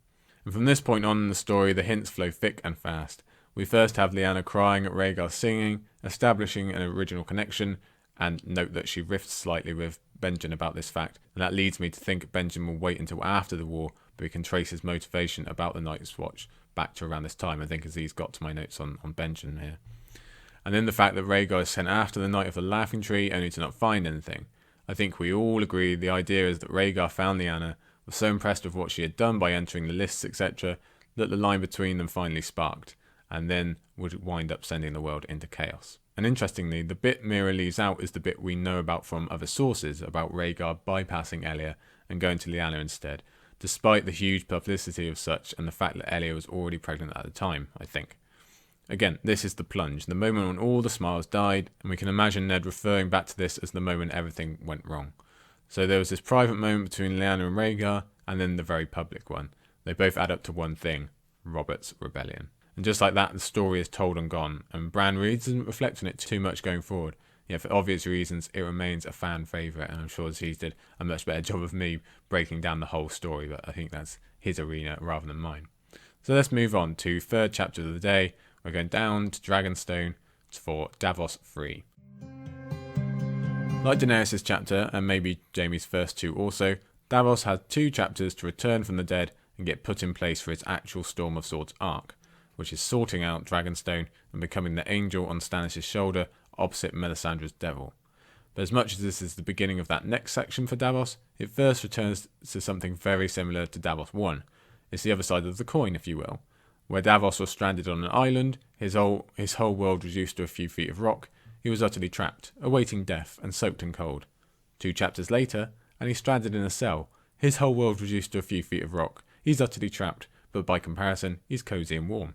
And from this point on in the story, the hints flow thick and fast. We first have Lyanna crying at Rhaegar singing, establishing an original connection, and note that she riffs slightly with Benjen about this fact, and that leads me to think Benjen will wait until after the war, but we can trace his motivation about the Night's Watch back to around this time, I think, as he's got to my notes on Benjen here. And then the fact that Rhaegar is sent after the Knight of the Laughing Tree only to not find anything. I think we all agree the idea is that Rhaegar found Lyanna, was so impressed with what she had done by entering the lists, etc., that the line between them finally sparked, and then would wind up sending the world into chaos. And interestingly, the bit Meera leaves out is the bit we know about from other sources about Rhaegar bypassing Elia and going to Lyanna instead, despite the huge publicity of such and the fact that Elia was already pregnant at the time, I think. Again, this is the plunge, the moment when all the smiles died, and we can imagine Ned referring back to this as the moment everything went wrong. So there was this private moment between Lyanna and Rhaegar, and then the very public one. They both add up to one thing, Robert's rebellion. And just like that, the story is told and gone, and Bran really doesn't reflect on it too much going forward. Yet for obvious reasons, it remains a fan favourite, and I'm sure Aziz did a much better job of me breaking down the whole story, but I think that's his arena rather than mine. So let's move on to third chapter of the day. We're going down to Dragonstone for Davos III. Like Daenerys' chapter, and maybe Jaime's first two also, Davos had 2 chapters to return from the dead and get put in place for its actual Storm of Swords arc, which is sorting out Dragonstone and becoming the angel on Stannis' shoulder opposite Melisandre's devil. But as much as this is the beginning of that next section for Davos, it first returns to something very similar to Davos I. It's the other side of the coin, if you will. Where Davos was stranded on an island, his whole world reduced to a few feet of rock, he was utterly trapped, awaiting death and soaked in cold. 2 chapters later, and he's stranded in a cell, his whole world reduced to a few feet of rock, he's utterly trapped, but by comparison, he's cosy and warm.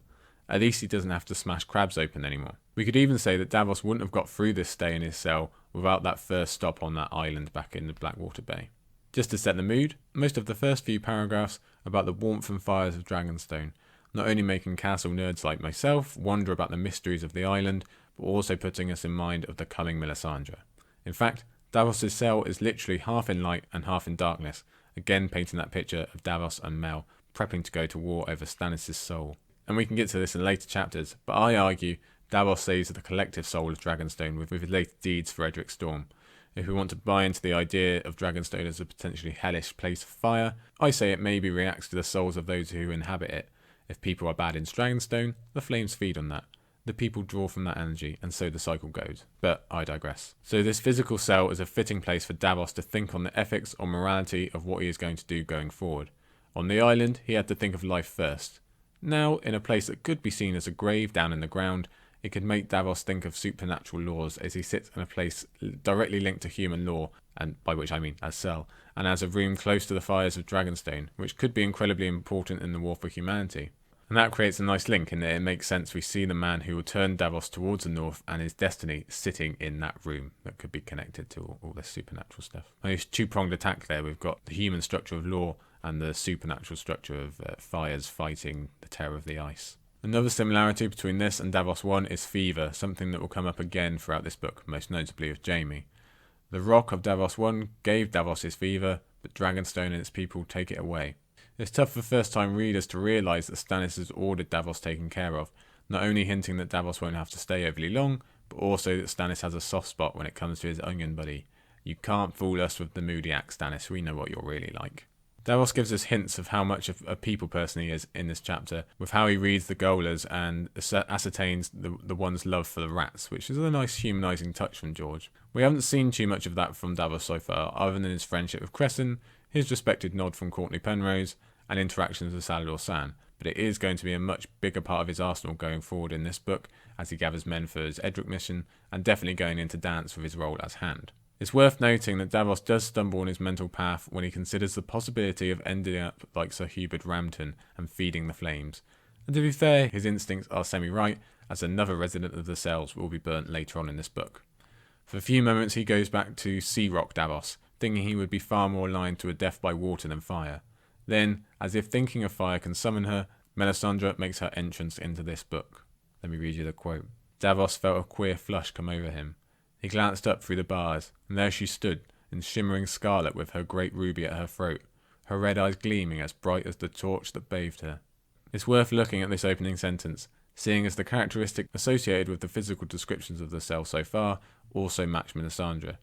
At least he doesn't have to smash crabs open anymore. We could even say that Davos wouldn't have got through this stay in his cell without that first stop on that island back in the Blackwater Bay. Just to set the mood, most of the first few paragraphs are about the warmth and fires of Dragonstone, not only making castle nerds like myself wonder about the mysteries of the island, but also putting us in mind of the coming Melisandre. In fact, Davos' cell is literally half in light and half in darkness, again painting that picture of Davos and Mel prepping to go to war over Stannis' soul. And we can get to this in later chapters, but I argue Davos saves the collective soul of Dragonstone with his later deeds for Edric Storm. If we want to buy into the idea of Dragonstone as a potentially hellish place of fire, I say it maybe reacts to the souls of those who inhabit it. If people are bad in Dragonstone, the flames feed on that. The people draw from that energy, and so the cycle goes. But I digress. So this physical cell is a fitting place for Davos to think on the ethics or morality of what he is going to do going forward. On the island, he had to think of life first. Now, in a place that could be seen as a grave down in the ground, it could make Davos think of supernatural laws as he sits in a place directly linked to human law, and by which I mean as cell, and as a room close to the fires of Dragonstone, which could be incredibly important in the war for humanity. And that creates a nice link in that it makes sense we see the man who will turn Davos towards the north and his destiny sitting in that room that could be connected to all this supernatural stuff. And it's 2-pronged attack there. We've got the human structure of law and the supernatural structure of fires fighting the terror of the ice. Another similarity between this and Davos I is fever, something that will come up again throughout this book, most notably with Jaime. The rock of Davos I gave Davos his fever, but Dragonstone and its people take it away. It's tough for first-time readers to realise that Stannis has ordered Davos taken care of, not only hinting that Davos won't have to stay overly long, but also that Stannis has a soft spot when it comes to his onion buddy. You can't fool us with the moody axe, Stannis, we know what you're really like. Davos gives us hints of how much of a people person he is in this chapter, with how he reads the Golas and ascertains the one's love for the rats, which is a nice humanising touch from George. We haven't seen too much of that from Davos so far, other than his friendship with Cresson, his respected nod from Courtney Penrose, and interactions with Salladhor Saan, but it is going to be a much bigger part of his arsenal going forward in this book as he gathers men for his Edric mission, and definitely going into Dance with his role as Hand. It's worth noting that Davos does stumble on his mental path when he considers the possibility of ending up like Sir Hubert Ramton and feeding the flames. And to be fair, his instincts are semi-right, as another resident of the cells will be burnt later on in this book. For a few moments he goes back to Sea Rock Davos, thinking he would be far more aligned to a death by water than fire. Then, as if thinking of fire can summon her, Melisandre makes her entrance into this book. Let me read you the quote. Davos felt a queer flush come over him. He glanced up through the bars, and there she stood, in shimmering scarlet with her great ruby at her throat, her red eyes gleaming as bright as the torch that bathed her. It's worth looking at this opening sentence, seeing as the characteristic associated with the physical descriptions of the cell so far also match Melisandre.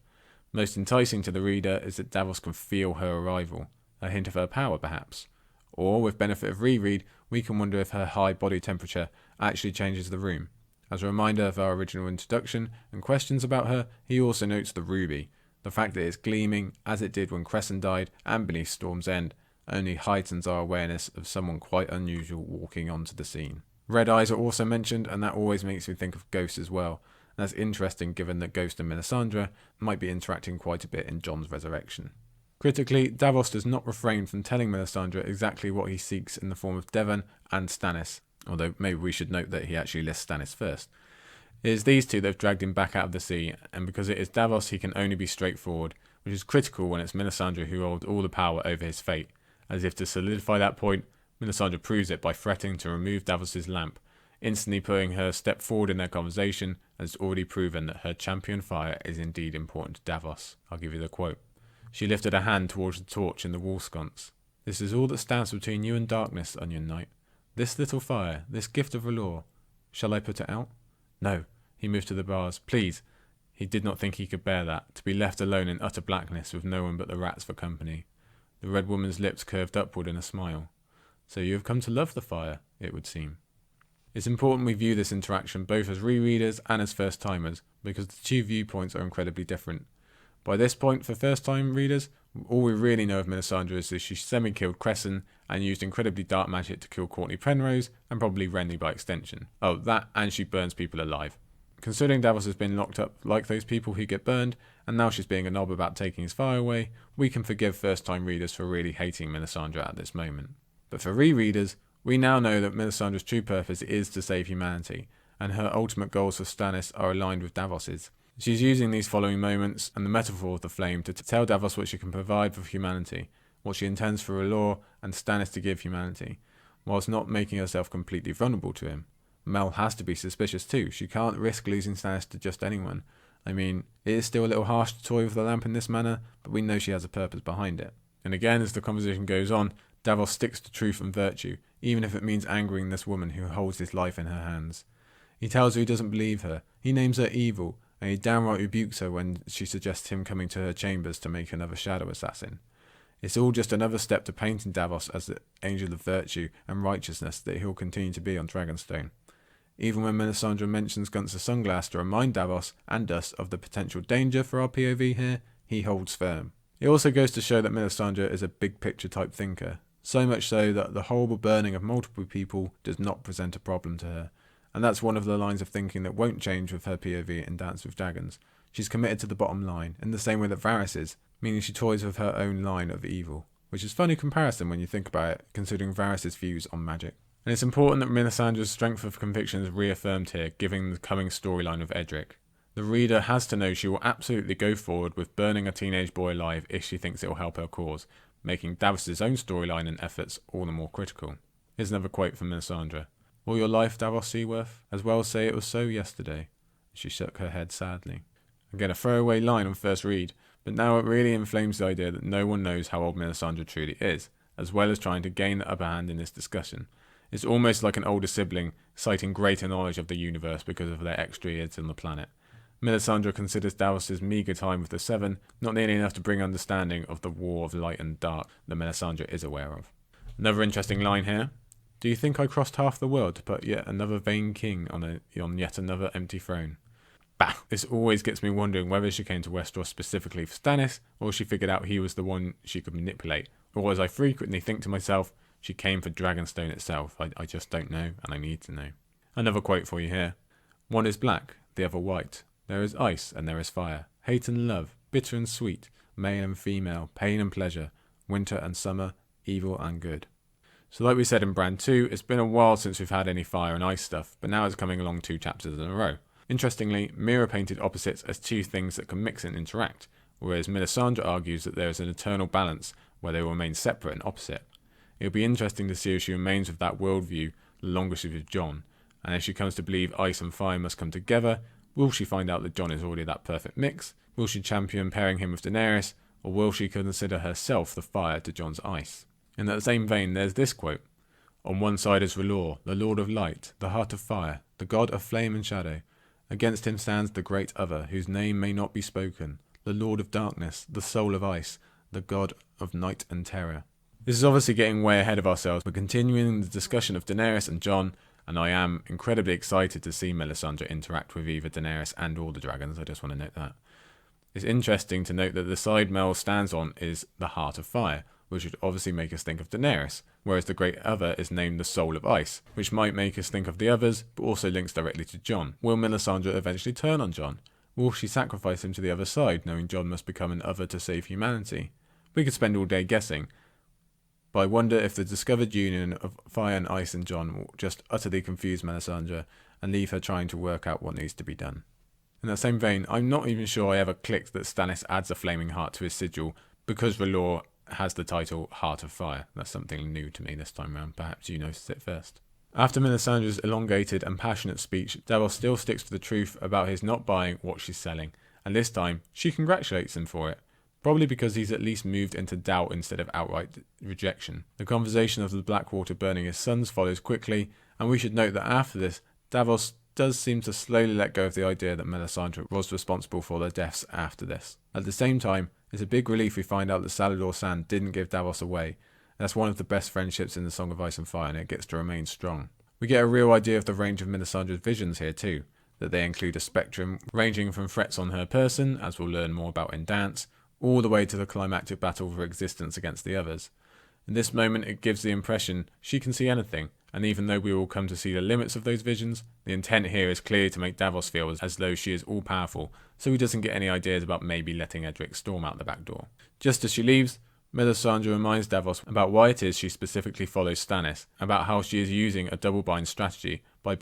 Most enticing to the reader is that Davos can feel her arrival, a hint of her power perhaps. Or, with benefit of reread, we can wonder if her high body temperature actually changes the room. As a reminder of our original introduction and questions about her, he also notes the ruby. The fact that it's gleaming, as it did when Cresson died and beneath Storm's End, only heightens our awareness of someone quite unusual walking onto the scene. Red eyes are also mentioned, and that always makes me think of Ghost as well. And that's interesting given that Ghost and Melisandre might be interacting quite a bit in Jon's resurrection. Critically, Davos does not refrain from telling Melisandre exactly what he seeks in the form of Devon and Stannis, although maybe we should note that he actually lists Stannis first. It is these two that have dragged him back out of the sea, and because it is Davos he can only be straightforward, which is critical when it's Melisandre who holds all the power over his fate. As if to solidify that point, Melisandre proves it by threatening to remove Davos's lamp, instantly putting her step forward in their conversation, and has already proven that her champion fire is indeed important to Davos. I'll give you the quote. She lifted a hand towards the torch in the wall sconce. This is all that stands between you and darkness, Onion Knight. This little fire, this gift of R'hllor. Shall I put it out? No. He moved to the bars. Please. He did not think he could bear that, to be left alone in utter blackness with no one but the rats for company. The red woman's lips curved upward in a smile. So you have come to love the fire, it would seem. It's important we view this interaction both as rereaders and as first-timers, because the two viewpoints are incredibly different. By this point, for first-time readers, all we really know of Melisandre is that she semi-killed Cresson and used incredibly dark magic to kill Courtney Penrose, and probably Renly by extension. Oh, that, and she burns people alive. Considering Davos has been locked up like those people who get burned, and now she's being a knob about taking his fire away, we can forgive first-time readers for really hating Melisandre at this moment. But for rereaders, we now know that Melisandre's true purpose is to save humanity, and her ultimate goals for Stannis are aligned with Davos's. She's using these following moments and the metaphor of the flame to tell Davos what she can provide for humanity, what she intends for R'hllor and Stannis to give humanity, whilst not making herself completely vulnerable to him. Mel has to be suspicious too. She can't risk losing Stannis to just anyone. I mean, it is still a little harsh to toy with the lamp in this manner, but we know she has a purpose behind it. And again, as the conversation goes on, Davos sticks to truth and virtue, even if it means angering this woman who holds his life in her hands. He tells her he doesn't believe her, he names her evil, and he downright rebukes her when she suggests him coming to her chambers to make another shadow assassin. It's all just another step to painting Davos as the angel of virtue and righteousness that he'll continue to be on Dragonstone. Even when Melisandre mentions Guncer's sunglass to remind Davos and us of the potential danger for our POV here, he holds firm. It also goes to show that Melisandre is a big picture type thinker, so much so that the horrible burning of multiple people does not present a problem to her. And that's one of the lines of thinking that won't change with her POV in Dance with Dragons. She's committed to the bottom line, in the same way that Varys is, meaning she toys with her own line of evil, which is a funny comparison when you think about it, considering Varys' views on magic. And it's important that Melisandre's strength of conviction is reaffirmed here, given the coming storyline of Edric. The reader has to know she will absolutely go forward with burning a teenage boy alive if she thinks it will help her cause, making Davos' own storyline and efforts all the more critical. Here's another quote from Melisandre. All your life, Davos Seaworth? As well say it was so yesterday. She shook her head sadly. Again, a throwaway line on first read, but now it really inflames the idea that no one knows how old Melisandre truly is, as well as trying to gain the upper hand in this discussion. It's almost like an older sibling citing greater knowledge of the universe because of their extra years on the planet. Melisandre considers Davos' meagre time with the Seven not nearly enough to bring understanding of the war of light and dark that Melisandre is aware of. Another interesting line here. Do you think I crossed half the world to put yet another vain king on yet another empty throne? Bah! This always gets me wondering whether she came to Westeros specifically for Stannis, or she figured out he was the one she could manipulate, or as I frequently think to myself, she came for Dragonstone itself. I just don't know, and I need to know. Another quote for you here. One is black, the other white. There is ice and there is fire, hate and love, bitter and sweet, male and female, pain and pleasure, winter and summer, evil and good. So like we said in Bran II, it's been a while since we've had any fire and ice stuff, but now it's coming along 2 chapters in a row. Interestingly, Mira painted opposites as 2 things that can mix and interact, whereas Melisandre argues that there is an eternal balance where they will remain separate and opposite. It'll be interesting to see if she remains with that worldview the longer she's with Jon, and if she comes to believe ice and fire must come together, will she find out that Jon is already that perfect mix? Will she champion pairing him with Daenerys, or will she consider herself the fire to Jon's ice? In that same vein, there's this quote. On one side is R'hllor, the Lord of Light, the Heart of Fire, the God of Flame and Shadow. Against him stands the great other, whose name may not be spoken, the Lord of Darkness, the Soul of Ice, the God of Night and Terror. This is obviously getting way ahead of ourselves, but continuing the discussion of Daenerys and Jon, and I am incredibly excited to see Melisandre interact with either Daenerys and all the dragons. I just want to note that. It's interesting to note that the side Mel stands on is the Heart of Fire, which would obviously make us think of Daenerys, whereas the Great Other is named the Soul of Ice, which might make us think of the others, but also links directly to Jon. Will Melisandre eventually turn on Jon? Will she sacrifice him to the other side, knowing Jon must become an other to save humanity? We could spend all day guessing, but I wonder if the discovered union of fire and ice in Jon will just utterly confuse Melisandre and leave her trying to work out what needs to be done. In that same vein, I'm not even sure I ever clicked that Stannis adds a flaming heart to his sigil because R'hllor has the title Heart of Fire. That's something new to me this time round. Perhaps you noticed it first. After Melisandre's elongated and passionate speech, Davos still sticks to the truth about his not buying what she's selling, and this time she congratulates him for it. probably because he's at least moved into doubt instead of outright rejection. The conversation of the Blackwater burning his sons follows quickly, and we should note that after this, Davos does seem to slowly let go of the idea that Melisandre was responsible for their deaths after this. At the same time, it's a big relief we find out that Salladhor Saan didn't give Davos away. That's one of the best friendships in the Song of Ice and Fire, and it gets to remain strong. We get a real idea of the range of Melisandre's visions here too, that they include a spectrum ranging from threats on her person, as we'll learn more about in Dance, all the way to the climactic battle for existence against the others. In this moment, it gives the impression she can see anything, and even though we will come to see the limits of those visions, the intent here is clearly to make Davos feel as though she is all-powerful, so he doesn't get any ideas about maybe letting Edric storm out the back door. Just as she leaves, Melisandre reminds Davos about why it is she specifically follows Stannis, about how she is using a double-bind strategy by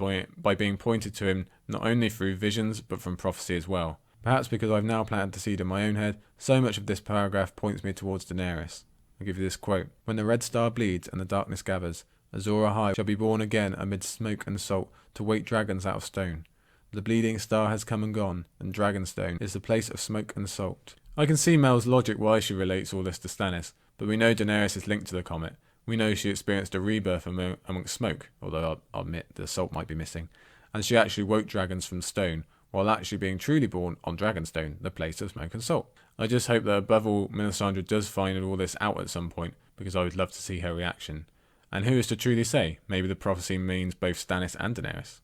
being pointed to him not only through visions but from prophecy as well. Perhaps because I've now planted the seed in my own head, so much of this paragraph points me towards Daenerys. I'll give you this quote. "When the red star bleeds and the darkness gathers, Azor Ahai shall be born again amid smoke and salt to wake dragons out of stone. The bleeding star has come and gone, and Dragonstone is the place of smoke and salt." I can see Mel's logic why she relates all this to Stannis, but we know Daenerys is linked to the comet. We know she experienced a rebirth amongst smoke, although I'll admit the salt might be missing, and she actually woke dragons from stone, while actually being truly born on Dragonstone, the place of smoke and salt. I just hope that above all, Melisandre does find all this out at some point, because I would love to see her reaction. And who is to truly say? Maybe the prophecy means both Stannis and Daenerys.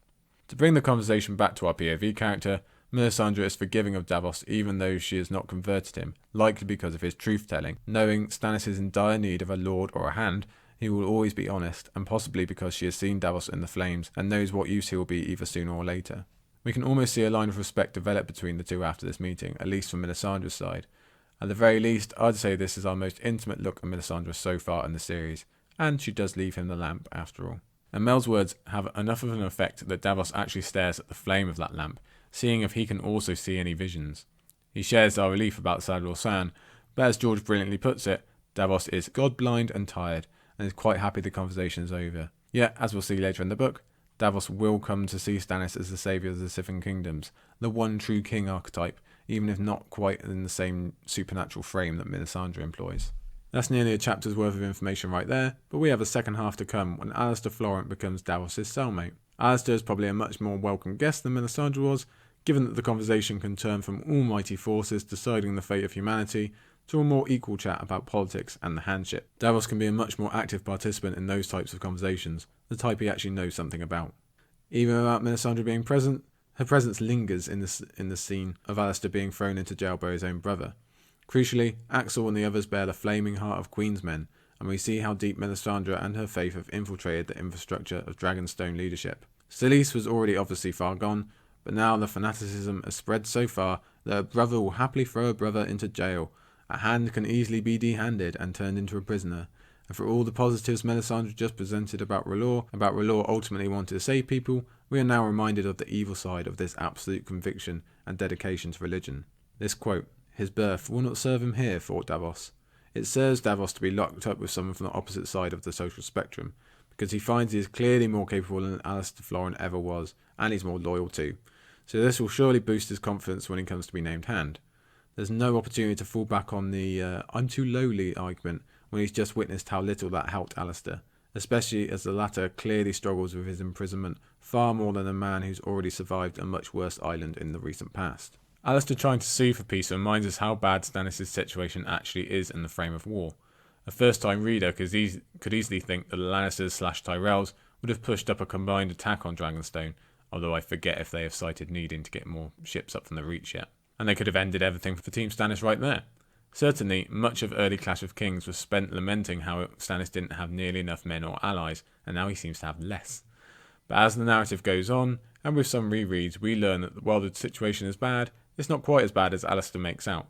To bring the conversation back to our POV character, Melisandre is forgiving of Davos even though she has not converted him, likely because of his truth-telling. Knowing Stannis is in dire need of a lord or a hand, he will always be honest, and possibly because she has seen Davos in the flames and knows what use he will be either sooner or later. We can almost see a line of respect develop between the two after this meeting, at least from Melisandre's side. At the very least, I'd say this is our most intimate look at Melisandre so far in the series, and she does leave him the lamp after all. And Mel's words have enough of an effect that Davos actually stares at the flame of that lamp, seeing if he can also see any visions. He shares our relief about Salladhor Saan, but as George brilliantly puts it, Davos is god-blind and tired, and is quite happy the conversation is over. Yet, as we'll see later in the book, Davos will come to see Stannis as the saviour of the Seven Kingdoms, the one true king archetype, even if not quite in the same supernatural frame that Melisandre employs. That's nearly a chapter's worth of information right there, but we have a second half to come when Alistair Florent becomes Davos' cellmate. Alistair is probably a much more welcome guest than Melisandre was, given that the conversation can turn from almighty forces deciding the fate of humanity to a more equal chat about politics and the handship. Davos can be a much more active participant in those types of conversations, the type he actually knows something about. Even without Melisandre being present, her presence lingers in the scene of Alistair being thrown into jail by his own brother. Crucially, Axel and the others bear the flaming heart of Queen's men, and we see how deep Melisandre and her faith have infiltrated the infrastructure of Dragonstone leadership. Selyse was already obviously far gone, but now the fanaticism has spread so far that a brother will happily throw a brother into jail. A hand can easily be de-handed and turned into a prisoner. And for all the positives Melisandre just presented about R'hllor ultimately wanting to save people, we are now reminded of the evil side of this absolute conviction and dedication to religion. This quote, "His birth will not serve him here," thought Davos. It serves Davos to be locked up with someone from the opposite side of the social spectrum, because he finds he is clearly more capable than Alistair Florent ever was, and he's more loyal too. So this will surely boost his confidence when he comes to be named hand. There's no opportunity to fall back on the "I'm too lowly" argument when he's just witnessed how little that helped Alistair, especially as the latter clearly struggles with his imprisonment far more than a man who's already survived a much worse island in the recent past. Alistair trying to sue for peace reminds us how bad Stannis' situation actually is in the frame of war. A first-time reader could easily think that the Lannisters/Tyrells would have pushed up a combined attack on Dragonstone, although I forget if they have cited needing to get more ships up from the Reach yet. And they could have ended everything for Team Stannis right there. Certainly, much of early Clash of Kings was spent lamenting how Stannis didn't have nearly enough men or allies, and now he seems to have less. But as the narrative goes on, and with some rereads, we learn that while the situation is bad, it's not quite as bad as Alistair makes out.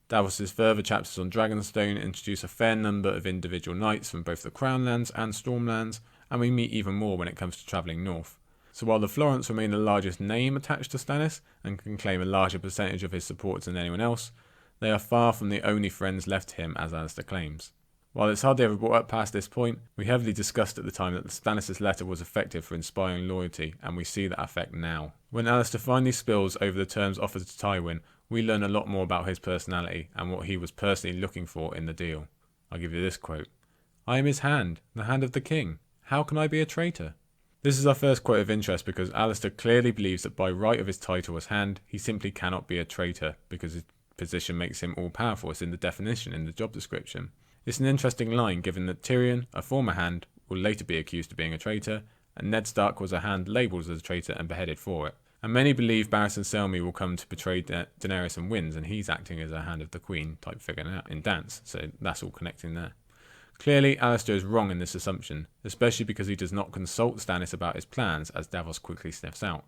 Davos' further chapters on Dragonstone introduce a fair number of individual knights from both the Crownlands and Stormlands, and we meet even more when it comes to travelling north. So while the Florents remain the largest name attached to Stannis, and can claim a larger percentage of his supporters than anyone else, they are far from the only friends left to him, as Alistair claims. While it's hardly ever brought up past this point, we heavily discussed at the time that Stannis' letter was effective for inspiring loyalty, and we see that effect now. When Alistair finally spills over the terms offered to Tywin, we learn a lot more about his personality and what he was personally looking for in the deal. I'll give you this quote. "I am his hand, the hand of the king. How can I be a traitor?" This is our first quote of interest because Alistair clearly believes that by right of his title as hand, he simply cannot be a traitor because his position makes him all-powerful. It's in the definition, in the job description. It's an interesting line given that Tyrion, a former hand, will later be accused of being a traitor, and Ned Stark was a hand labelled as a traitor and beheaded for it. And many believe Barristan Selmy will come to betray Daenerys and wins, and he's acting as a hand of the queen type figure in Dance, so that's all connecting there. Clearly, Alistair is wrong in this assumption, especially because he does not consult Stannis about his plans, as Davos quickly sniffs out,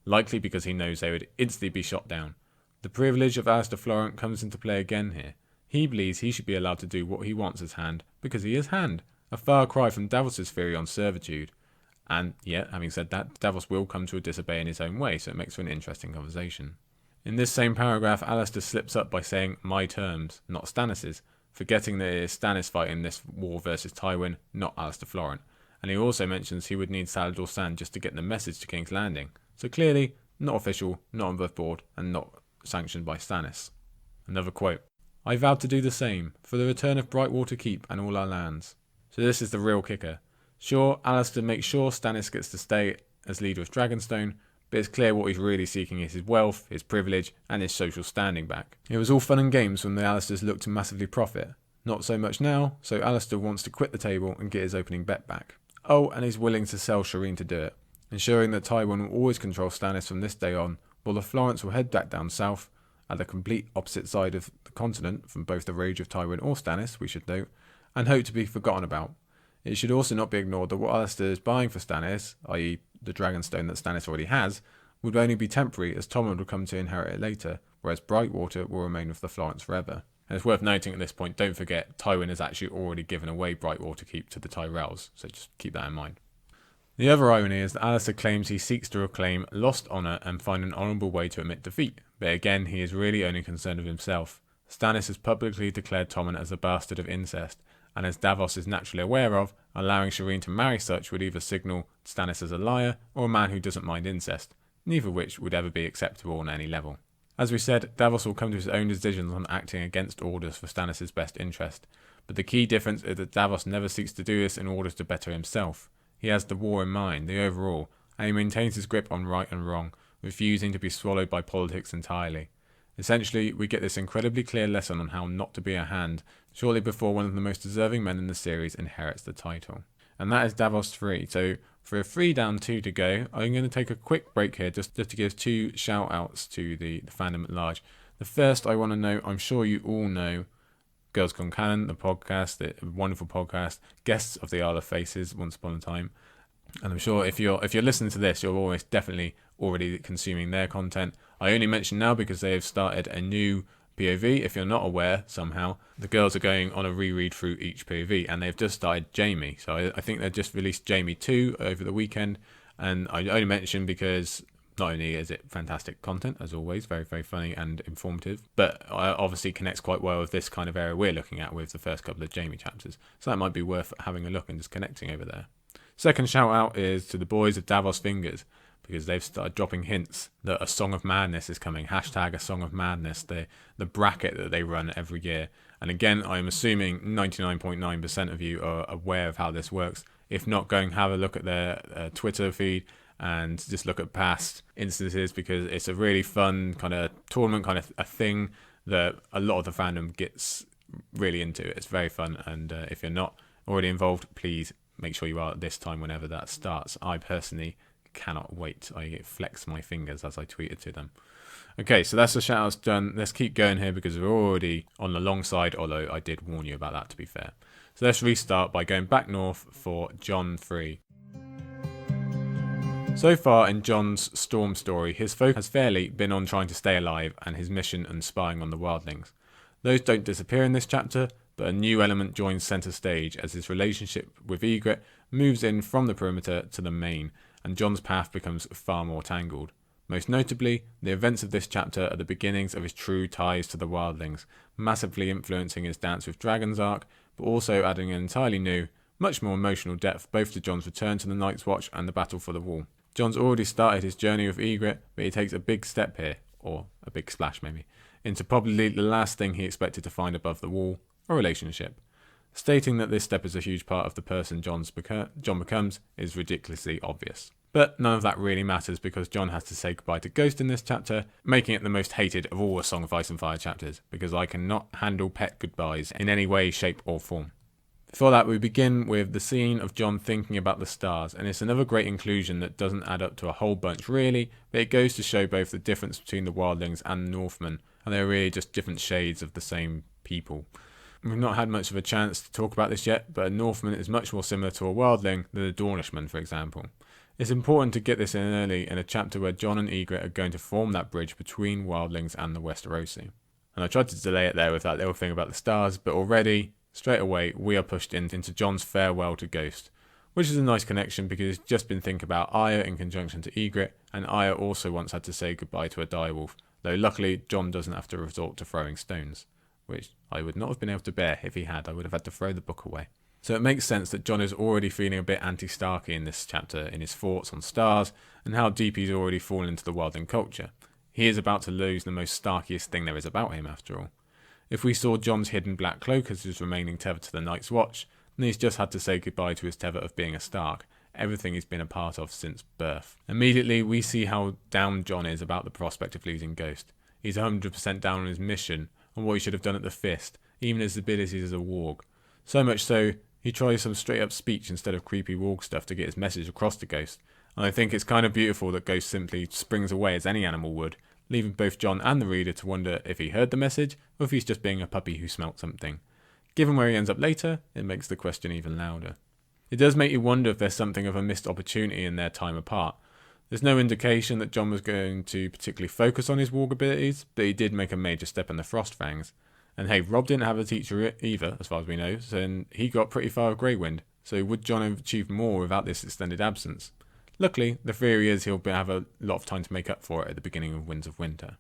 likely because he knows they would instantly be shot down. The privilege of Alistair Florent comes into play again here. He believes he should be allowed to do what he wants as hand, because he is hand, a far cry from Davos' theory on servitude. And yet, having said that, Davos will come to disobey in his own way, so it makes for an interesting conversation. In this same paragraph, Alistair slips up by saying my terms, not Stannis's, forgetting that it is Stannis fighting this war versus Tywin, not Alistair Florent. And he also mentions he would need Salladhor Sand just to get the message to King's Landing. So clearly, not official, not on both board, and not sanctioned by Stannis. Another quote. "I vowed to do the same, for the return of Brightwater Keep and all our lands." So this is the real kicker. Sure, Alistair makes sure Stannis gets to stay as leader of Dragonstone, but it's clear what he's really seeking is his wealth, his privilege, and his social standing back. It was all fun and games when the Alistairs looked to massively profit. Not so much now, so Alistair wants to quit the table and get his opening bet back. Oh, and he's willing to sell Shireen to do it, ensuring that Tywin will always control Stannis from this day on, while the Florents will head back down south, at the complete opposite side of the continent from both the rage of Tywin or Stannis, we should note, and hope to be forgotten about. It should also not be ignored that what Alistair is buying for Stannis, i.e. the Dragonstone that Stannis already has, would only be temporary as Tommen would come to inherit it later, whereas Brightwater will remain with the Florents forever. And it's worth noting at this point, don't forget, Tywin has actually already given away Brightwater Keep to the Tyrells, so just keep that in mind. The other irony is that Alistair claims he seeks to reclaim lost honour and find an honourable way to admit defeat, but again he is really only concerned with himself. Stannis has publicly declared Tommen as a bastard of incest, and as Davos is naturally aware of, allowing Shireen to marry such would either signal Stannis as a liar or a man who doesn't mind incest, neither of which would ever be acceptable on any level. As we said, Davos will come to his own decisions on acting against orders for Stannis' best interest, but the key difference is that Davos never seeks to do this in order to better himself. He has the war in mind, the overall, and he maintains his grip on right and wrong, refusing to be swallowed by politics entirely. Essentially, we get this incredibly clear lesson on how not to be a hand shortly before one of the most deserving men in the series inherits the title. And that is Davos III. So for a 3 down 2 to go, I'm going to take a quick break here just to give 2 shout outs to the fandom at large. The first I want to know, I'm sure you all know, Girls Gone Canon, the podcast, the wonderful podcast, guests of the Isle of Faces once upon a time. And I'm sure if you're listening to this, you're always definitely already consuming their content. I only mention now because they have started a new POV. If you're not aware, somehow, the girls are going on a reread through each POV, and they've just started Jaime. So I think they've just released Jaime 2 over the weekend, and I only mention because not only is it fantastic content, as always, very, very funny and informative, but it obviously connects quite well with this kind of area we're looking at with the first couple of Jaime chapters. So that might be worth having a look and just connecting over there. Second shout out is to the boys of Davos Fingers, because they've started dropping hints that a Song of Madness is coming. Hashtag a Song of Madness, the bracket that they run every year. And again, I'm assuming 99.9% of you are aware of how this works. If not, go and have a look at their Twitter feed and just look at past instances, because it's a really fun kind of tournament, kind of a thing that a lot of the fandom gets really into. It's very fun, and if you're not already involved, please make sure you are at this time whenever that starts. I personally cannot wait. I flex my fingers as I tweeted to them. Okay, so that's the shout outs done. Let's keep going here because we're already on the long side, although I did warn you about that, to be fair. So let's restart by going back north for Jon III. So far in Jon's Storm story, his focus has fairly been on trying to stay alive and his mission and spying on the wildlings. Those don't disappear in this chapter, but a new element joins centre stage as his relationship with Ygritte moves in from the perimeter to the main, and Jon's path becomes far more tangled. Most notably, the events of this chapter are the beginnings of his true ties to the wildlings, massively influencing his Dance with Dragons arc, but also adding an entirely new, much more emotional depth both to Jon's return to the Night's Watch and the battle for the Wall. Jon's already started his journey with Ygritte, but he takes a big step here, or a big splash maybe, into probably the last thing he expected to find above the wall, a relationship. Stating that this step is a huge part of the person Jon becomes is ridiculously obvious. But none of that really matters because Jon has to say goodbye to Ghost in this chapter, making it the most hated of all the Song of Ice and Fire chapters, because I cannot handle pet goodbyes in any way, shape or form. Before that, we begin with the scene of Jon thinking about the stars, and it's another great inclusion that doesn't add up to a whole bunch really, but it goes to show both the difference between the wildlings and the Northmen, and they're really just different shades of the same people. We've not had much of a chance to talk about this yet, but a Northman is much more similar to a wildling than a Dornishman, for example. It's important to get this in early in a chapter where Jon and Ygritte are going to form that bridge between wildlings and the Westerosi. And I tried to delay it there with that little thing about the stars, but already, straight away, we are pushed into Jon's farewell to Ghost, which is a nice connection because he's just been thinking about Arya in conjunction to Ygritte, and Arya also once had to say goodbye to a direwolf, though luckily Jon doesn't have to resort to throwing stones, which I would not have been able to bear if he had. I would have had to throw the book away. So it makes sense that Jon is already feeling a bit anti-Starky in this chapter in his thoughts on stars and how deep he's already fallen into the wildling culture. He is about to lose the most Starkiest thing there is about him, after all. If we saw Jon's hidden black cloak as his remaining tether to the Night's Watch, then he's just had to say goodbye to his tether of being a Stark, everything he's been a part of since birth. Immediately, we see how down Jon is about the prospect of losing Ghost. He's 100% down on his mission, on what he should have done at the Fist, even his abilities as a warg. So much so, he tries some straight up speech instead of creepy warg stuff to get his message across to Ghost, and I think it's kind of beautiful that Ghost simply springs away as any animal would, leaving both Jon and the reader to wonder if he heard the message, or if he's just being a puppy who smelt something. Given where he ends up later, it makes the question even louder. It does make you wonder if there's something of a missed opportunity in their time apart. There's no indication that Jon was going to particularly focus on his warg abilities, but he did make a major step in the Frostfangs. And hey, Robb didn't have a teacher either, as far as we know, so he got pretty far with Grey Wind, so would Jon have achieved more without this extended absence? Luckily, the theory is he'll have a lot of time to make up for it at the beginning of Winds of Winter.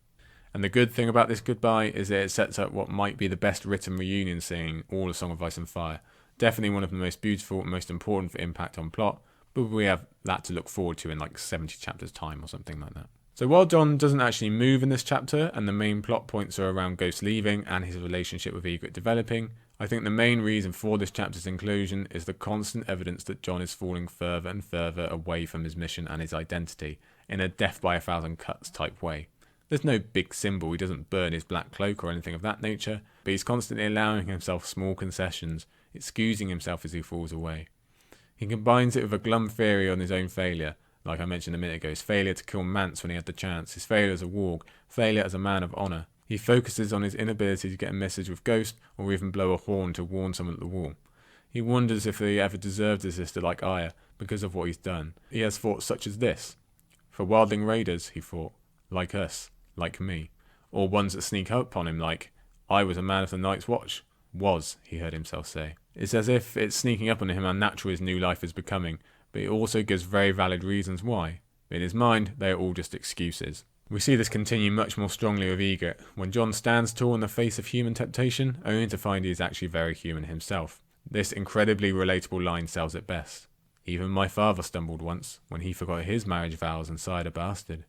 And the good thing about this goodbye is that it sets up what might be the best written reunion scene all of Song of Ice and Fire. Definitely one of the most beautiful and most important for impact on plot, but we have that to look forward to in like 70 chapters time or something like that. So while Jon doesn't actually move in this chapter, and the main plot points are around Ghost leaving and his relationship with Ygritte developing, I think the main reason for this chapter's inclusion is the constant evidence that Jon is falling further and further away from his mission and his identity, in a death by a thousand cuts type way. There's no big symbol, he doesn't burn his black cloak or anything of that nature, but he's constantly allowing himself small concessions, excusing himself as he falls away. He combines it with a glum theory on his own failure, like I mentioned a minute ago, his failure to kill Mance when he had the chance, his failure as a warg, failure as a man of honour. He focuses on his inability to get a message with Ghost or even blow a horn to warn someone at the wall. He wonders if he ever deserved a sister like Arya because of what he's done. He has thoughts such as this. For wildling raiders, he thought, like us, like me, or ones that sneak up on him like, I was a man of the Night's Watch. Was, he heard himself say. It's as if it's sneaking up on him how natural his new life is becoming, but he also gives very valid reasons why. In his mind, they are all just excuses. We see this continue much more strongly with Ygritte, when Jon stands tall in the face of human temptation, only to find he is actually very human himself. This incredibly relatable line sells it best. Even my father stumbled once, when he forgot his marriage vows and sired a bastard.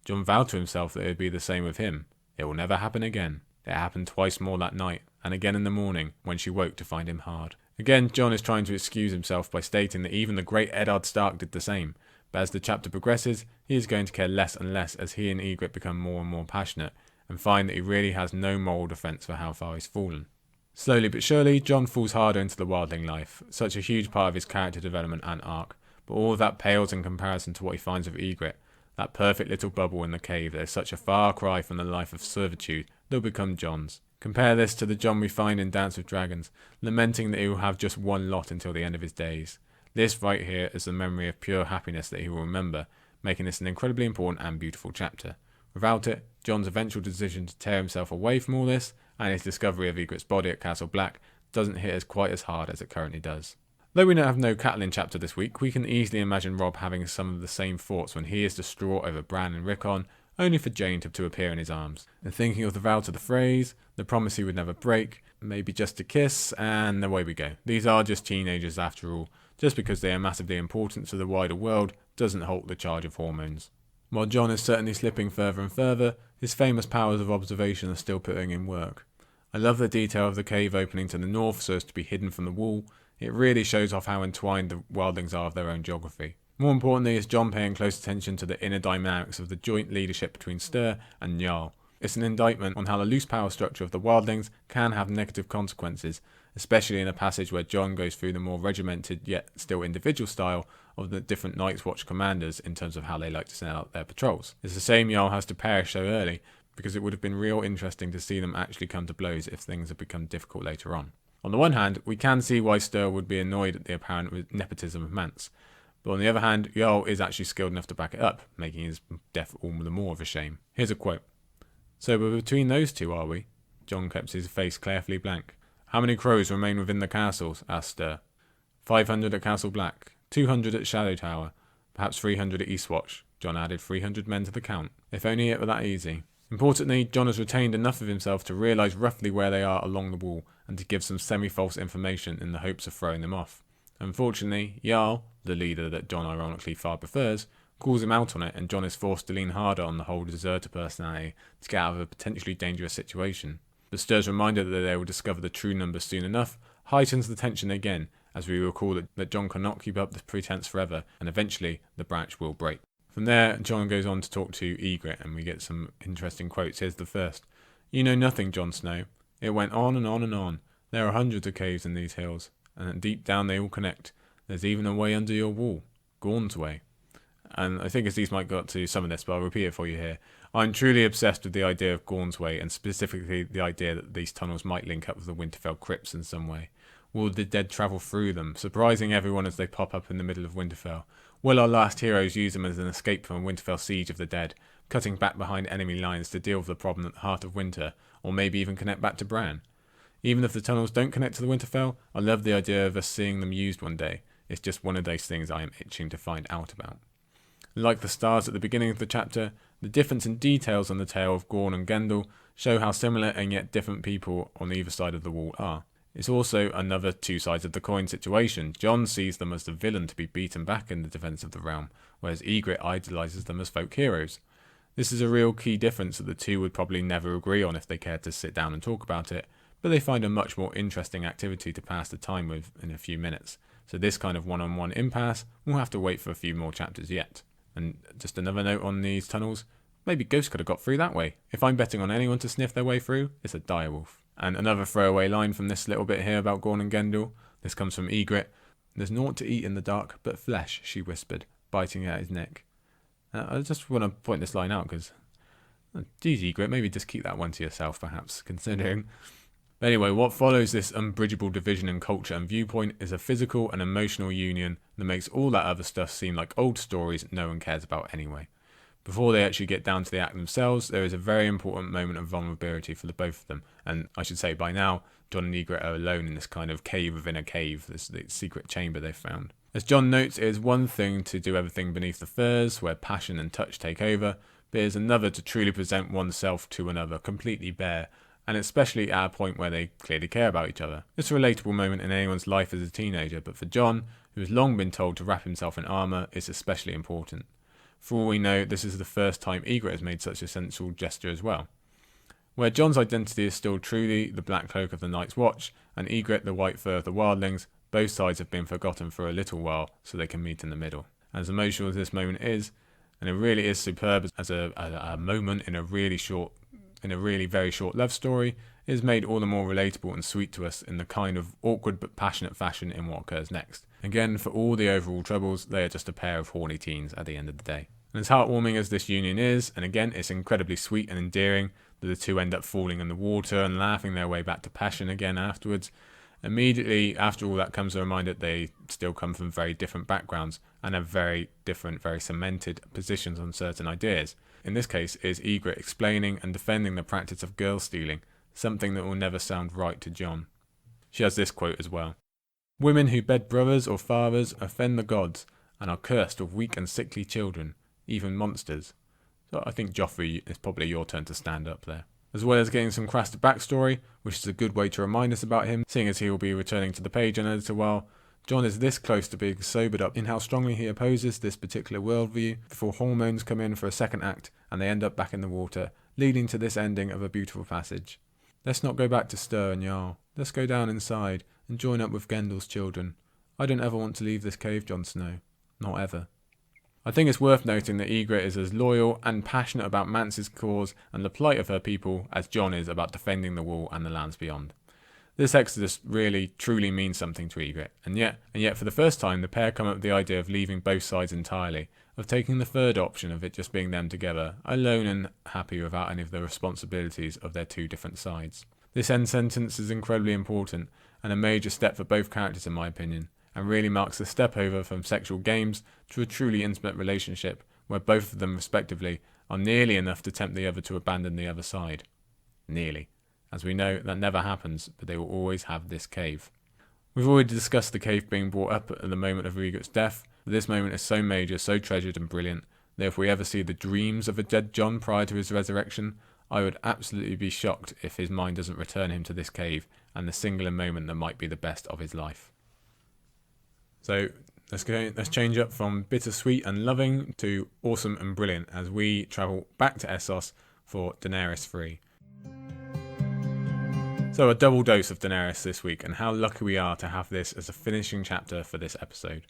Jon vowed to himself that it would be the same with him. It will never happen again. It happened twice more that night, and again in the morning, when she woke to find him hard. Again, Jon is trying to excuse himself by stating that even the great Eddard Stark did the same, but as the chapter progresses, he is going to care less and less as he and Ygritte become more and more passionate, and find that he really has no moral defence for how far he's fallen. Slowly but surely, Jon falls harder into the wildling life, such a huge part of his character development and arc, but all of that pales in comparison to what he finds with Ygritte, that perfect little bubble in the cave that is such a far cry from the life of servitude that will become Jon's. Compare this to the Jon we find in Dance with Dragons, lamenting that he will have just one lot until the end of his days. This right here is the memory of pure happiness that he will remember, making this an incredibly important and beautiful chapter. Without it, Jon's eventual decision to tear himself away from all this, and his discovery of Ygritte's body at Castle Black, doesn't hit as quite as hard as it currently does. Though we don't have no Catelyn chapter this week, we can easily imagine Robb having some of the same thoughts when he is distraught over Bran and Rickon, only for Jane to appear in his arms, and thinking of the vow to the phrase, the promise he would never break, maybe just a kiss, and away we go. These are just teenagers after all. Just because they are massively important to the wider world doesn't halt the charge of hormones. While Jon is certainly slipping further and further, His famous powers of observation are still putting in work. I love the detail of the cave opening to the north so as to be hidden from the wall. It really shows off how entwined the wildlings are of their own geography. More importantly is Jon paying close attention to the inner dynamics of the joint leadership between Ster and Jarl. It's an indictment on how the loose power structure of the wildlings can have negative consequences, especially in a passage where Jon goes through the more regimented yet still individual style of the different Night's Watch commanders in terms of how they like to send out their patrols. It's the same Jarl has to perish so early, because it would have been real interesting to see them actually come to blows if things have become difficult later on. On the one hand, we can see why Ster would be annoyed at the apparent nepotism of Mance, but on the other hand, Jarl is actually skilled enough to back it up, making his death all the more of a shame. Here's a quote. "So we're between those two, are we?" Jon kept his face carefully blank. "How many crows remain within the castles?" asked Ster. 500 at Castle Black, 200 at Shadow Tower, perhaps 300 at Eastwatch. Jon added 300 men to the count. If only it were that easy. Importantly, Jon has retained enough of himself to realise roughly where they are along the wall, and to give some semi-false information in the hopes of throwing them off. Unfortunately, Jarl, the leader that Jon ironically far prefers, calls him out on it, and Jon is forced to lean harder on the whole deserter personality to get out of a potentially dangerous situation. But Ster's reminder that they will discover the true numbers soon enough heightens the tension again, as we recall that Jon cannot keep up the pretense forever, and eventually the branch will break. From there, Jon goes on to talk to Ygritte, and we get some interesting quotes. Here's the first. "You know nothing, Jon Snow. It went on and on and on. There are hundreds of caves in these hills, and deep down they all connect. There's even a way under your wall. Gorn's way." And I think Aziz might got to some of this, but I'll repeat it for you here. I'm truly obsessed with the idea of Gorn's way, and specifically the idea that these tunnels might link up with the Winterfell crypts in some way. Will the dead travel through them, surprising everyone as they pop up in the middle of Winterfell? Will our last heroes use them as an escape from a Winterfell siege of the dead, cutting back behind enemy lines to deal with the problem at the heart of winter, or maybe even connect back to Bran? Even if the tunnels don't connect to the Winterfell, I love the idea of us seeing them used one day. It's just one of those things I am itching to find out about. Like the stars at the beginning of the chapter, the difference in details on the tale of Gorn and Gendel show how similar and yet different people on either side of the wall are. It's also another two sides of the coin situation. Jon sees them as the villain to be beaten back in the defence of the realm, whereas Ygritte idolises them as folk heroes. This is a real key difference that the two would probably never agree on if they cared to sit down and talk about it, but they find a much more interesting activity to pass the time with in a few minutes. So this kind of one-on-one impasse will have to wait for a few more chapters yet. And just another note on these tunnels, maybe Ghost could have got through that way. If I'm betting on anyone to sniff their way through, it's a direwolf. And another throwaway line from this little bit here about Gorn and Gendel. This comes from Ygritte. "There's naught to eat in the dark but flesh," she whispered, biting at his neck. I just want to point this line out because, geez, Ygritte, maybe just keep that one to yourself, perhaps, considering. But anyway, what follows this unbridgeable division in culture and viewpoint is a physical and emotional union that makes all that other stuff seem like old stories no one cares about anyway. Before they actually get down to the act themselves, there is a very important moment of vulnerability for the both of them. And I should say by now, Jon and Ygritte are alone in this kind of cave within a cave, this secret chamber they've found. As Jon notes, it is one thing to do everything beneath the furs, where passion and touch take over, but it is another to truly present oneself to another completely bare, and especially at a point where they clearly care about each other. It's a relatable moment in anyone's life as a teenager, but for Jon, who has long been told to wrap himself in armour, it's especially important. For all we know, this is the first time Ygritte has made such a sensual gesture as well. Where Jon's identity is still truly the black cloak of the Night's Watch, and Ygritte the white fur of the wildlings, both sides have been forgotten for a little while so they can meet in the middle. As emotional as this moment is, and it really is superb as a moment in a really very short love story, it is made all the more relatable and sweet to us in the kind of awkward but passionate fashion in what occurs next. Again, for all the overall troubles, they are just a pair of horny teens at the end of the day. And as heartwarming as this union is, and again it's incredibly sweet and endearing that the two end up falling in the water and laughing their way back to passion again afterwards, immediately after all that comes a reminder that they still come from very different backgrounds and have very different, very cemented positions on certain ideas. In this case, it is Ygritte explaining and defending the practice of girl stealing, something that will never sound right to Jon. She has this quote as well. "Women who bed brothers or fathers offend the gods and are cursed with weak and sickly children, even monsters." So I think Joffrey, it's probably your turn to stand up there. As well as getting some Craster backstory, which is a good way to remind us about him, seeing as he will be returning to the page in a little while, Jon is this close to being sobered up in how strongly he opposes this particular worldview before hormones come in for a second act and they end up back in the water, leading to this ending of a beautiful passage. Let's not go back to Ster and Jarl. Let's go down inside and join up with Gendal's children. I don't ever want to leave this cave, Jon Snow. Not ever. I think it's worth noting that Ygritte is as loyal and passionate about Mance's cause and the plight of her people as Jon is about defending the wall and the lands beyond. This exodus really, truly means something to Ygritte, and yet for the first time the pair come up with the idea of leaving both sides entirely, of taking the third option of it just being them together, alone and happy without any of the responsibilities of their two different sides. This end sentence is incredibly important, and a major step for both characters in my opinion, and really marks the step over from sexual games to a truly intimate relationship, where both of them respectively are nearly enough to tempt the other to abandon the other side. Nearly. As we know, that never happens, but they will always have this cave. We've already discussed the cave being brought up at the moment of Ygritte's death, but this moment is so major, so treasured and brilliant, that if we ever see the dreams of a dead Jon prior to his resurrection, I would absolutely be shocked if his mind doesn't return him to this cave and the singular moment that might be the best of his life. So let's change up from bittersweet and loving to awesome and brilliant as we travel back to Essos for Daenerys III. So a double dose of Daenerys this week, and how lucky we are to have this as a finishing chapter for this episode.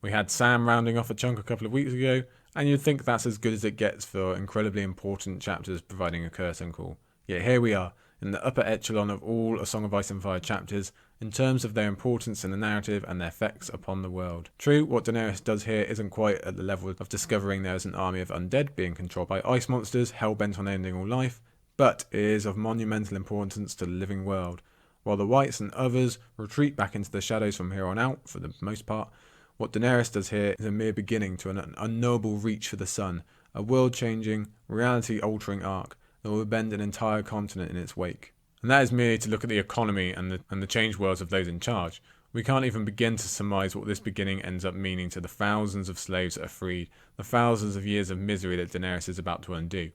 We had Sam rounding off a chunk a couple of weeks ago, and you'd think that's as good as it gets for incredibly important chapters providing a curtain call. Yet here we are, in the upper echelon of all A Song of Ice and Fire chapters, in terms of their importance in the narrative and their effects upon the world. True, what Daenerys does here isn't quite at the level of discovering there is an army of undead being controlled by ice monsters hell-bent on ending all life, but it is of monumental importance to the living world. While the Whites and others retreat back into the shadows from here on out, for the most part, what Daenerys does here is a mere beginning to an unknowable reach for the sun, a world-changing, reality-altering arc that will bend an entire continent in its wake. And that is merely to look at the economy and the changed worlds of those in charge. We can't even begin to surmise what this beginning ends up meaning to the thousands of slaves that are freed, the thousands of years of misery that Daenerys is about to undo.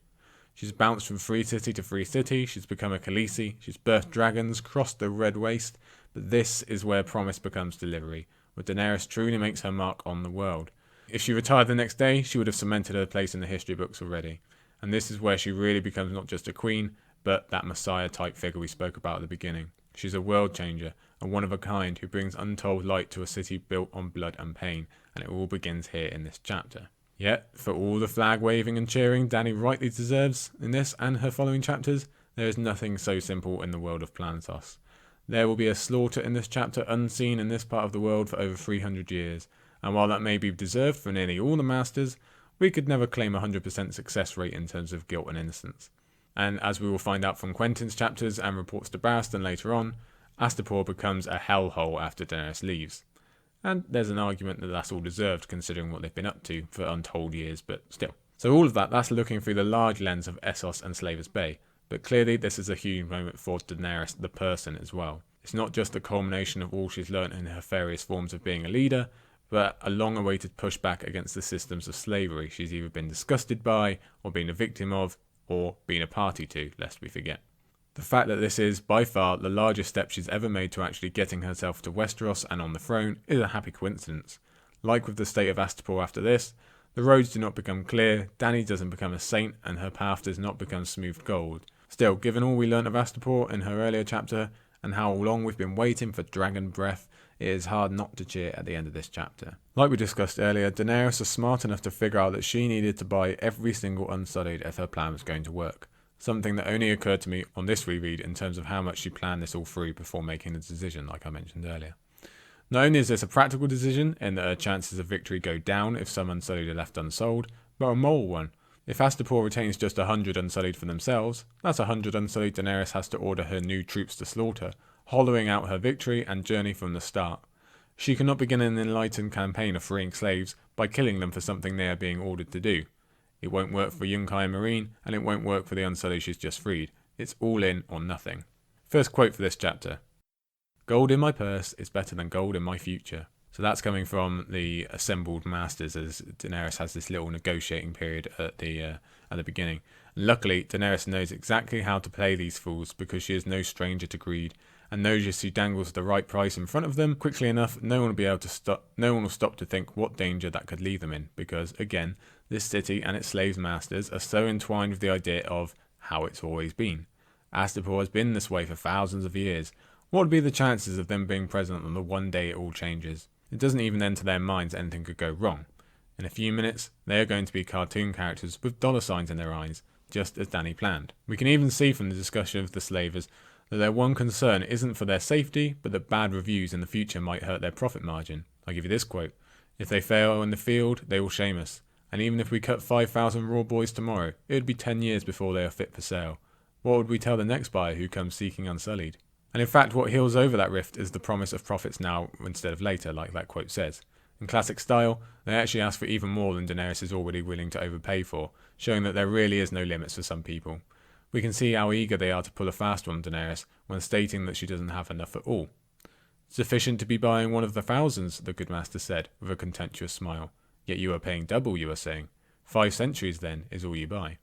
She's bounced from free city to free city, she's become a Khaleesi, she's birthed dragons, crossed the Red Waste, but this is where promise becomes delivery, where Daenerys truly makes her mark on the world. If she retired the next day, she would have cemented her place in the history books already. And this is where she really becomes not just a queen, but that Messiah-type figure we spoke about at the beginning. She's a world changer, a one-of-a-kind who brings untold light to a city built on blood and pain, and it all begins here in this chapter. Yet, for all the flag waving and cheering Dany rightly deserves in this and her following chapters, there is nothing so simple in the world of Planetos. There will be a slaughter in this chapter unseen in this part of the world for over 300 years, and while that may be deserved for nearly all the Masters, we could never claim a 100% success rate in terms of guilt and innocence. And as we will find out from Quentin's chapters and reports to Barristan later on, Astapor becomes a hellhole after Daenerys leaves. And there's an argument that that's all deserved considering what they've been up to for untold years, but still. So all of that's looking through the large lens of Essos and Slavers Bay, but clearly this is a huge moment for Daenerys the person as well. It's not just the culmination of all she's learnt in her various forms of being a leader, but a long-awaited pushback against the systems of slavery she's either been disgusted by, or been a victim of, or been a party to, lest we forget. The fact that this is, by far, the largest step she's ever made to actually getting herself to Westeros and on the throne is a happy coincidence. Like with the state of Astapor after this, the roads do not become clear, Dany doesn't become a saint, and her path does not become smooth gold. Still, given all we learnt of Astapor in her earlier chapter, and how long we've been waiting for dragon breath, it is hard not to cheer at the end of this chapter. Like we discussed earlier, Daenerys was smart enough to figure out that she needed to buy every single unsullied if her plan was going to work. Something that only occurred to me on this reread in terms of how much she planned this all through before making the decision, like I mentioned earlier. Not only is this a practical decision, in that her chances of victory go down if some unsullied are left unsold, but a moral one. If Astapor retains just 100 unsullied for themselves, that's 100 unsullied Daenerys has to order her new troops to slaughter, hollowing out her victory and journey from the start. She cannot begin an enlightened campaign of freeing slaves by killing them for something they are being ordered to do. It won't work for Yunkai and Marine, and it won't work for the unsullied she's just freed. It's all in or nothing. First quote for this chapter. Gold in my purse is better than gold in my future. So that's coming from the assembled masters as Daenerys has this little negotiating period at the beginning. And luckily, Daenerys knows exactly how to play these fools because she is no stranger to greed, and knows if she dangles the right price in front of them quickly enough, no one will stop to think what danger that could leave them in, because again, this city and its slaves masters are so entwined with the idea of how it's always been. Astapor has been this way for thousands of years. What would be the chances of them being present on the one day it all changes? It doesn't even enter their minds anything could go wrong. In a few minutes, they are going to be cartoon characters with dollar signs in their eyes, just as Dany planned. We can even see from the discussion of the slavers that their one concern isn't for their safety, but that bad reviews in the future might hurt their profit margin. I'll give you this quote: "If they fail in the field, they will shame us. And even if we cut 5,000 raw boys tomorrow, it would be 10 years before they are fit for sale. What would we tell the next buyer who comes seeking Unsullied?" And in fact, what heals over that rift is the promise of profits now instead of later, like that quote says. In classic style, they actually ask for even more than Daenerys is already willing to overpay for, showing that there really is no limits for some people. We can see how eager they are to pull a fast one on Daenerys when stating that she doesn't have enough at all. "Sufficient to be buying one of the thousands," the good master said, with a contemptuous smile. "Yet you are paying double, you are saying. 5 centuries, then, is all you buy."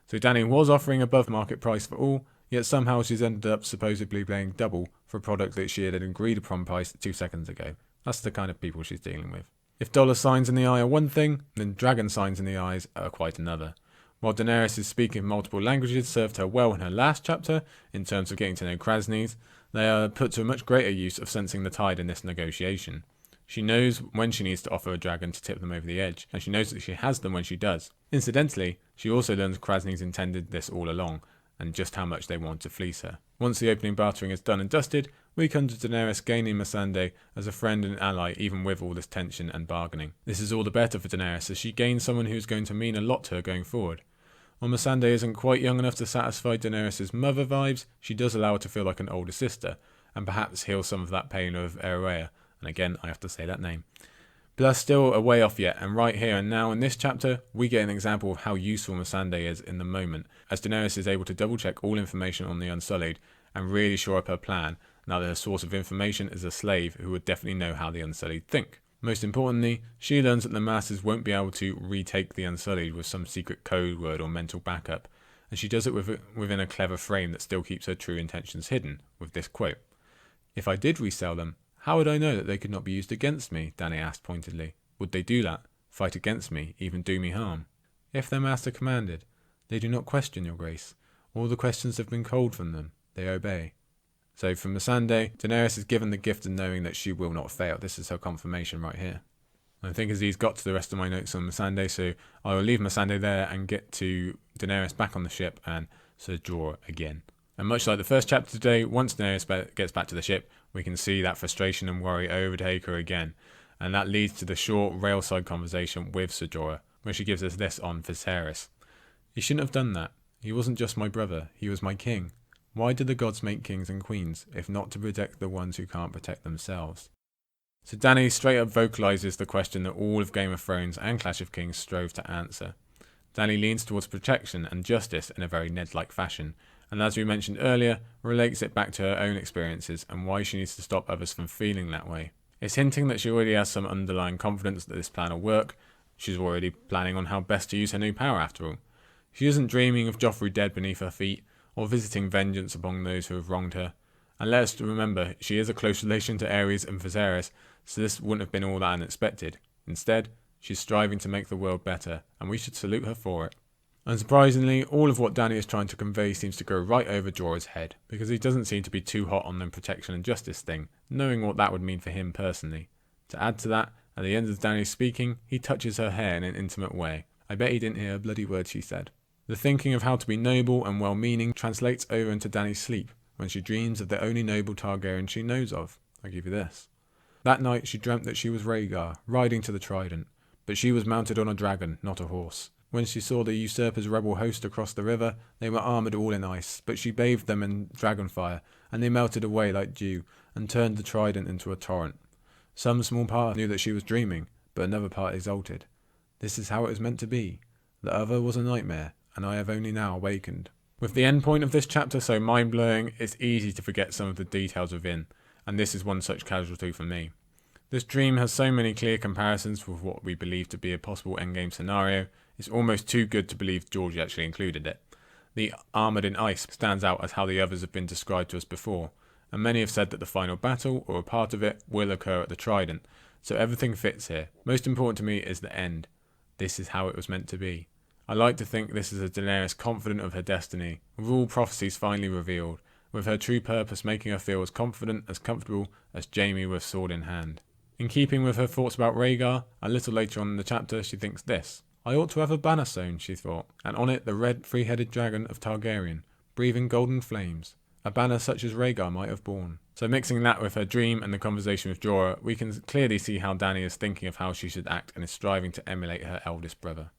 So Dany was offering above market price for all, yet somehow she's ended up supposedly paying double for a product that she had agreed upon price 2 seconds ago. That's the kind of people she's dealing with. If dollar signs in the eye are one thing, then dragon signs in the eyes are quite another. While Daenerys' speaking multiple languages served her well in her last chapter, in terms of getting to know Krasnys, they are put to a much greater use of sensing the tide in this negotiation. She knows when she needs to offer a dragon to tip them over the edge, and she knows that she has them when she does. Incidentally, she also learns Krasnys intended this all along, and just how much they want to fleece her. Once the opening bartering is done and dusted, we come to Daenerys gaining Melisandre as a friend and ally even with all this tension and bargaining. This is all the better for Daenerys as she gains someone who is going to mean a lot to her going forward. While Melisandre isn't quite young enough to satisfy Daenerys' mother vibes, she does allow her to feel like an older sister, and perhaps heal some of that pain of Eorea, and again I have to say that name. But that's still a way off yet, and right here and now in this chapter, we get an example of how useful Melisandre is in the moment, as Daenerys is able to double check all information on the Unsullied, and really shore up her plan, now that her source of information is a slave who would definitely know how the Unsullied think. Most importantly, she learns that the Masters won't be able to retake the Unsullied with some secret code word or mental backup, and she does it within a clever frame that still keeps her true intentions hidden, with this quote: "If I did resell them, how would I know that they could not be used against me?" Dany asked pointedly. "Would they do that? Fight against me, even do me harm?" "If their master commanded. They do not question, your grace. All the questions have been cold from them. They obey." So from Melisandre, Daenerys is given the gift of knowing that she will not fail. This is her confirmation right here. I think as these got to the rest of my notes on Melisandre, so I will leave Melisandre there and get to Daenerys back on the ship and Ser Jorah again. And much like the first chapter today, once Daenerys gets back to the ship, we can see that frustration and worry overtake her again. And that leads to the short railside conversation with Ser Jorah, where she gives us this on Viserys. "He shouldn't have done that. He wasn't just my brother, he was my king. Why did the gods make kings and queens, if not to protect the ones who can't protect themselves?" So Dany straight up vocalises the question that all of Game of Thrones and Clash of Kings strove to answer. Dany leans towards protection and justice in a very Ned-like fashion, and as we mentioned earlier, relates it back to her own experiences and why she needs to stop others from feeling that way. It's hinting that she already has some underlying confidence that this plan will work. She's already planning on how best to use her new power after all. She isn't dreaming of Joffrey dead beneath her feet, or visiting vengeance upon those who have wronged her. And let us remember, she is a close relation to Aerys and Viserys, so this wouldn't have been all that unexpected. Instead, she's striving to make the world better, and we should salute her for it. Unsurprisingly, all of what Dany is trying to convey seems to go right over Jorah's head, because he doesn't seem to be too hot on the protection and justice thing, knowing what that would mean for him personally. To add to that, at the end of Dany speaking, he touches her hair in an intimate way. I bet he didn't hear a bloody word she said. The thinking of how to be noble and well-meaning translates over into Dany's sleep, when she dreams of the only noble Targaryen she knows of. I'll give you this. That night she dreamt that she was Rhaegar, riding to the Trident, but she was mounted on a dragon, not a horse. When she saw the usurper's rebel host across the river, they were armoured all in ice, but she bathed them in dragon fire, and they melted away like dew, and turned the Trident into a torrent. Some small part knew that she was dreaming, but another part exulted. This is how it was meant to be. The other was a nightmare, and I have only now awakened. With the end point of this chapter so mind-blowing, it's easy to forget some of the details within, and this is one such casualty for me. This dream has so many clear comparisons with what we believe to be a possible endgame scenario, it's almost too good to believe George actually included it. The armoured in ice stands out as how the others have been described to us before, and many have said that the final battle, or a part of it, will occur at the Trident, so everything fits here. Most important to me is the end. This is how it was meant to be. I like to think this is a Daenerys confident of her destiny, with all prophecies finally revealed, with her true purpose making her feel as confident, as comfortable as Jaime with sword in hand. In keeping with her thoughts about Rhaegar, a little later on in the chapter she thinks this: I ought to have a banner sewn, she thought, and on it the red three-headed dragon of Targaryen, breathing golden flames, a banner such as Rhaegar might have borne. So mixing that with her dream and the conversation with Jorah, we can clearly see how Dany is thinking of how she should act and is striving to emulate her eldest brother.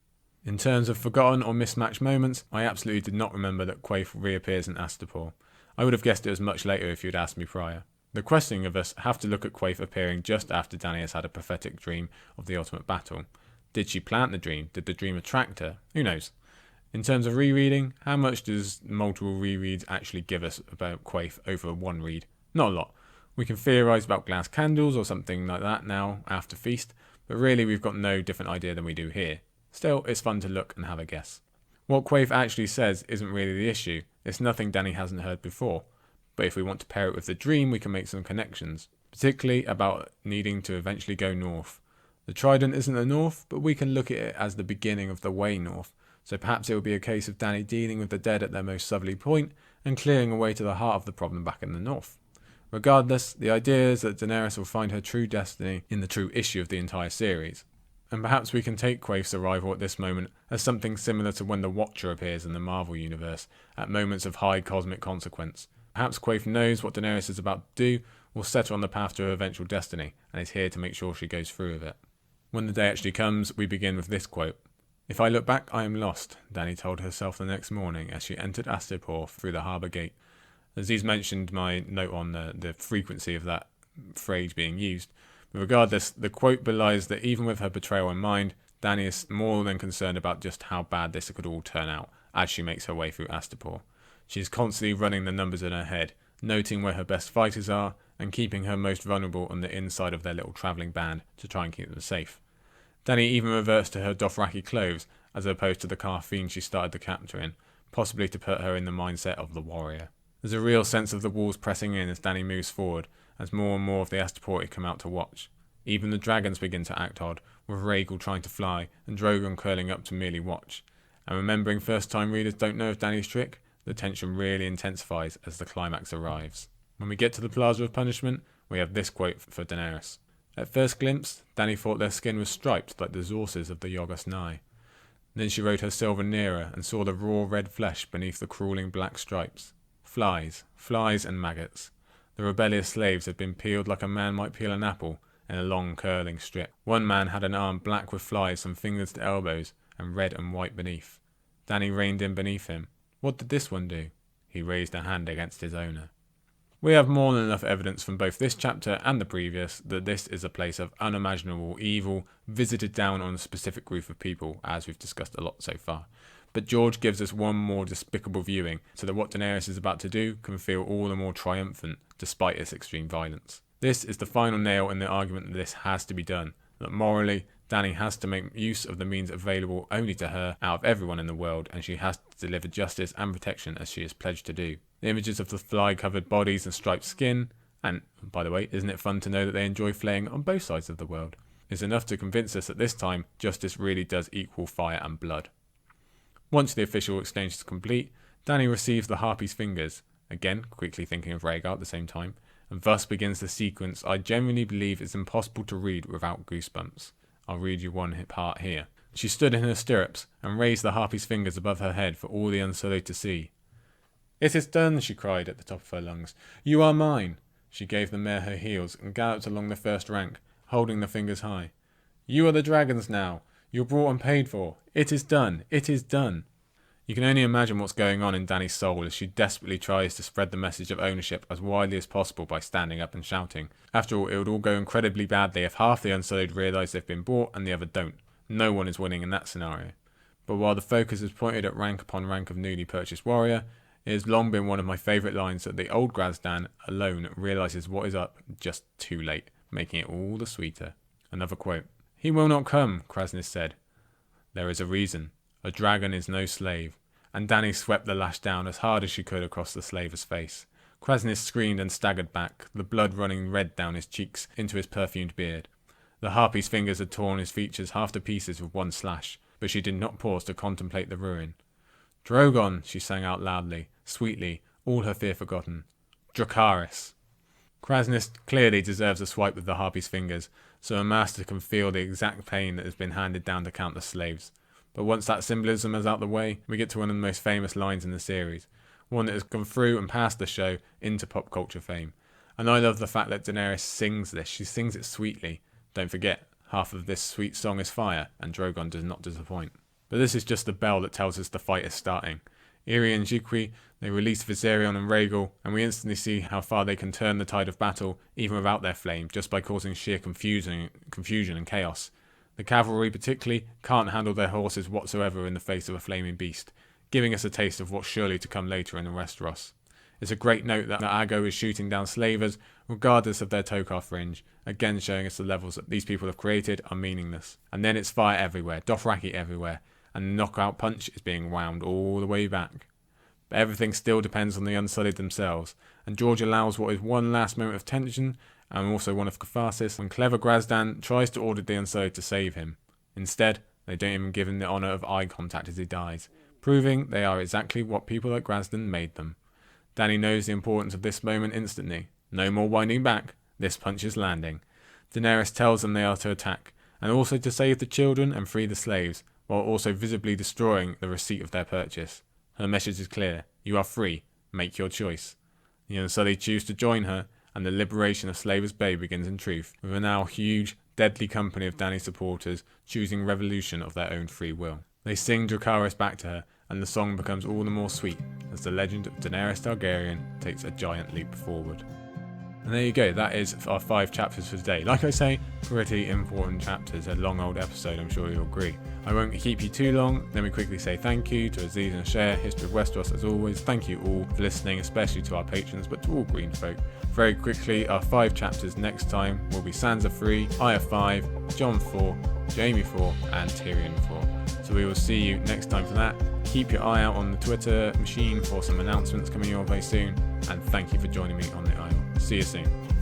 In terms of forgotten or mismatched moments, I absolutely did not remember that Quaithe reappears in Astapor. I would have guessed it was much later if you'd asked me prior. The questioning of us have to look at Quaithe appearing just after Dany has had a prophetic dream of the ultimate battle. Did she plant the dream? Did the dream attract her? Who knows? In terms of rereading, how much does multiple rereads actually give us about Quaithe over one read? Not a lot. We can theorise about glass candles or something like that now after Feast, but really we've got no different idea than we do here. Still, it's fun to look and have a guess. What Quaithe actually says isn't really the issue. It's nothing Dany hasn't heard before. But if we want to pair it with the dream, we can make some connections, particularly about needing to eventually go north. The Trident isn't the north, but we can look at it as the beginning of the way north, so perhaps it will be a case of Dany dealing with the dead at their most southerly point and clearing a way to the heart of the problem back in the north. Regardless, the idea is that Daenerys will find her true destiny in the true issue of the entire series. And perhaps we can take Quaithe's arrival at this moment as something similar to when the Watcher appears in the Marvel Universe at moments of high cosmic consequence. Perhaps Quaithe knows what Daenerys is about to do, will set her on the path to her eventual destiny, and is here to make sure she goes through with it. When the day actually comes, we begin with this quote. If I look back, I am lost, Dany told herself the next morning as she entered Astapor through the harbour gate. Aziz mentioned my note on the frequency of that phrase being used. But regardless, the quote belies that even with her betrayal in mind, Dany is more than concerned about just how bad this could all turn out as she makes her way through Astapor. She is constantly running the numbers in her head, noting where her best fighters are, and keeping her most vulnerable on the inside of their little travelling band to try and keep them safe. Dany even reverts to her Dothraki clothes as opposed to the Carthene she started the chapter in, possibly to put her in the mindset of the warrior. There's a real sense of the walls pressing in as Dany moves forward, as more and more of the Astapor come out to watch. Even the dragons begin to act odd, with Rhaegal trying to fly and Drogon curling up to merely watch. And remembering first-time readers don't know of Dany's trick, the tension really intensifies as the climax arrives. When we get to the Plaza of Punishment, we have this quote for Daenerys. At first glimpse, Dany thought their skin was striped like the Zorses of the Yoggoth Nye. Then she rode her silver nearer and saw the raw red flesh beneath the crawling black stripes. Flies and maggots. The rebellious slaves had been peeled like a man might peel an apple in a long curling strip. One man had an arm black with flies from fingers to elbows and red and white beneath. Dany reined in beneath him. What did this one do? He raised a hand against his owner. We have more than enough evidence from both this chapter and the previous that this is a place of unimaginable evil visited down on a specific group of people, as we've discussed a lot so far. But George gives us one more despicable viewing, so that what Daenerys is about to do can feel all the more triumphant, despite its extreme violence. This is the final nail in the argument that this has to be done, that morally, Dany has to make use of the means available only to her out of everyone in the world, and she has to deliver justice and protection as she is pledged to do. The images of the fly-covered bodies and striped skin, and, by the way, isn't it fun to know that they enjoy flaying on both sides of the world, is enough to convince us that this time, justice really does equal fire and blood. Once the official exchange is complete, Dany receives the Harpy's fingers, again quickly thinking of Rhaegar at the same time, and thus begins the sequence I genuinely believe is impossible to read without goosebumps. I'll read you one part here. She stood in her stirrups and raised the Harpy's fingers above her head for all the Unsullied to see. "It is done," she cried at the top of her lungs. "You are mine." She gave the mare her heels and galloped along the first rank, holding the fingers high. "You are the dragons now. You're brought and paid for. It is done. It is done." You can only imagine what's going on in Dany's soul as she desperately tries to spread the message of ownership as widely as possible by standing up and shouting. After all, it would all go incredibly badly if half the Unsullied realise they've been bought and the other don't. No one is winning in that scenario. But while the focus is pointed at rank upon rank of newly purchased warrior, it has long been one of my favourite lines that the old Grazdan alone realises what is up just too late, making it all the sweeter. Another quote. "He will not come," Kraznys said. "There is a reason. A dragon is no slave," and Dany swept the lash down as hard as she could across the slaver's face. Kraznys screamed and staggered back, the blood running red down his cheeks into his perfumed beard. The Harpy's fingers had torn his features half to pieces with one slash, but she did not pause to contemplate the ruin. "Drogon," she sang out loudly, sweetly, all her fear forgotten. "DRACARYS." Kraznys clearly deserves a swipe with the harpy's fingers, so a master can feel the exact pain that has been handed down to countless slaves. But once that symbolism is out the way, we get to one of the most famous lines in the series, one that has gone through and past the show into pop culture fame. And I love the fact that Daenerys sings this. She sings it sweetly. Don't forget, half of this sweet song is fire, and Drogon does not disappoint. But this is just the bell that tells us the fight is starting. Irri and Jiqui, they release Viserion and Rhaegal, and we instantly see how far they can turn the tide of battle, even without their flame, just by causing sheer confusion and chaos. The cavalry particularly can't handle their horses whatsoever in the face of a flaming beast, giving us a taste of what's surely to come later in Westeros. It's a great note that Aggo is shooting down slavers, regardless of their Tokar fringe, again showing us the levels that these people have created are meaningless. And then it's fire everywhere, Dothraki everywhere, and the knockout punch is being wound all the way back. But everything still depends on the Unsullied themselves, and George allows what is one last moment of tension, and also one of catharsis, when clever Grazdan tries to order the Unsullied to save him. Instead, they don't even give him the honour of eye contact as he dies, proving they are exactly what people like Grazdan made them. Dany knows the importance of this moment instantly. No more winding back, this punch is landing. Daenerys tells them they are to attack, and also to save the children and free the slaves, while also visibly destroying the receipt of their purchase. Her message is clear: you are free, make your choice. The Unsullied choose to join her, and the liberation of Slavers Bay begins in truth, with a now huge, deadly company of Dany's supporters choosing revolution of their own free will. They sing DRACARYS back to her, and the song becomes all the more sweet as the legend of Daenerys Targaryen takes a giant leap forward. And there you go, that is our 5 chapters for today. Like I say, pretty important chapters, a long old episode, I'm sure you'll agree. I won't keep you too long. Let me quickly say thank you to Aziz and Cher, History of Westeros as always. Thank you all for listening, especially to our patrons, but to all green folk. Very quickly, our 5 chapters next time will be Sansa 3, Arya 5, Jon 4, Jaime 4, and Tyrion 4. So we will see you next time for that. Keep your eye out on the Twitter machine for some announcements coming your way soon, and thank you for joining me on the aisle. See you soon.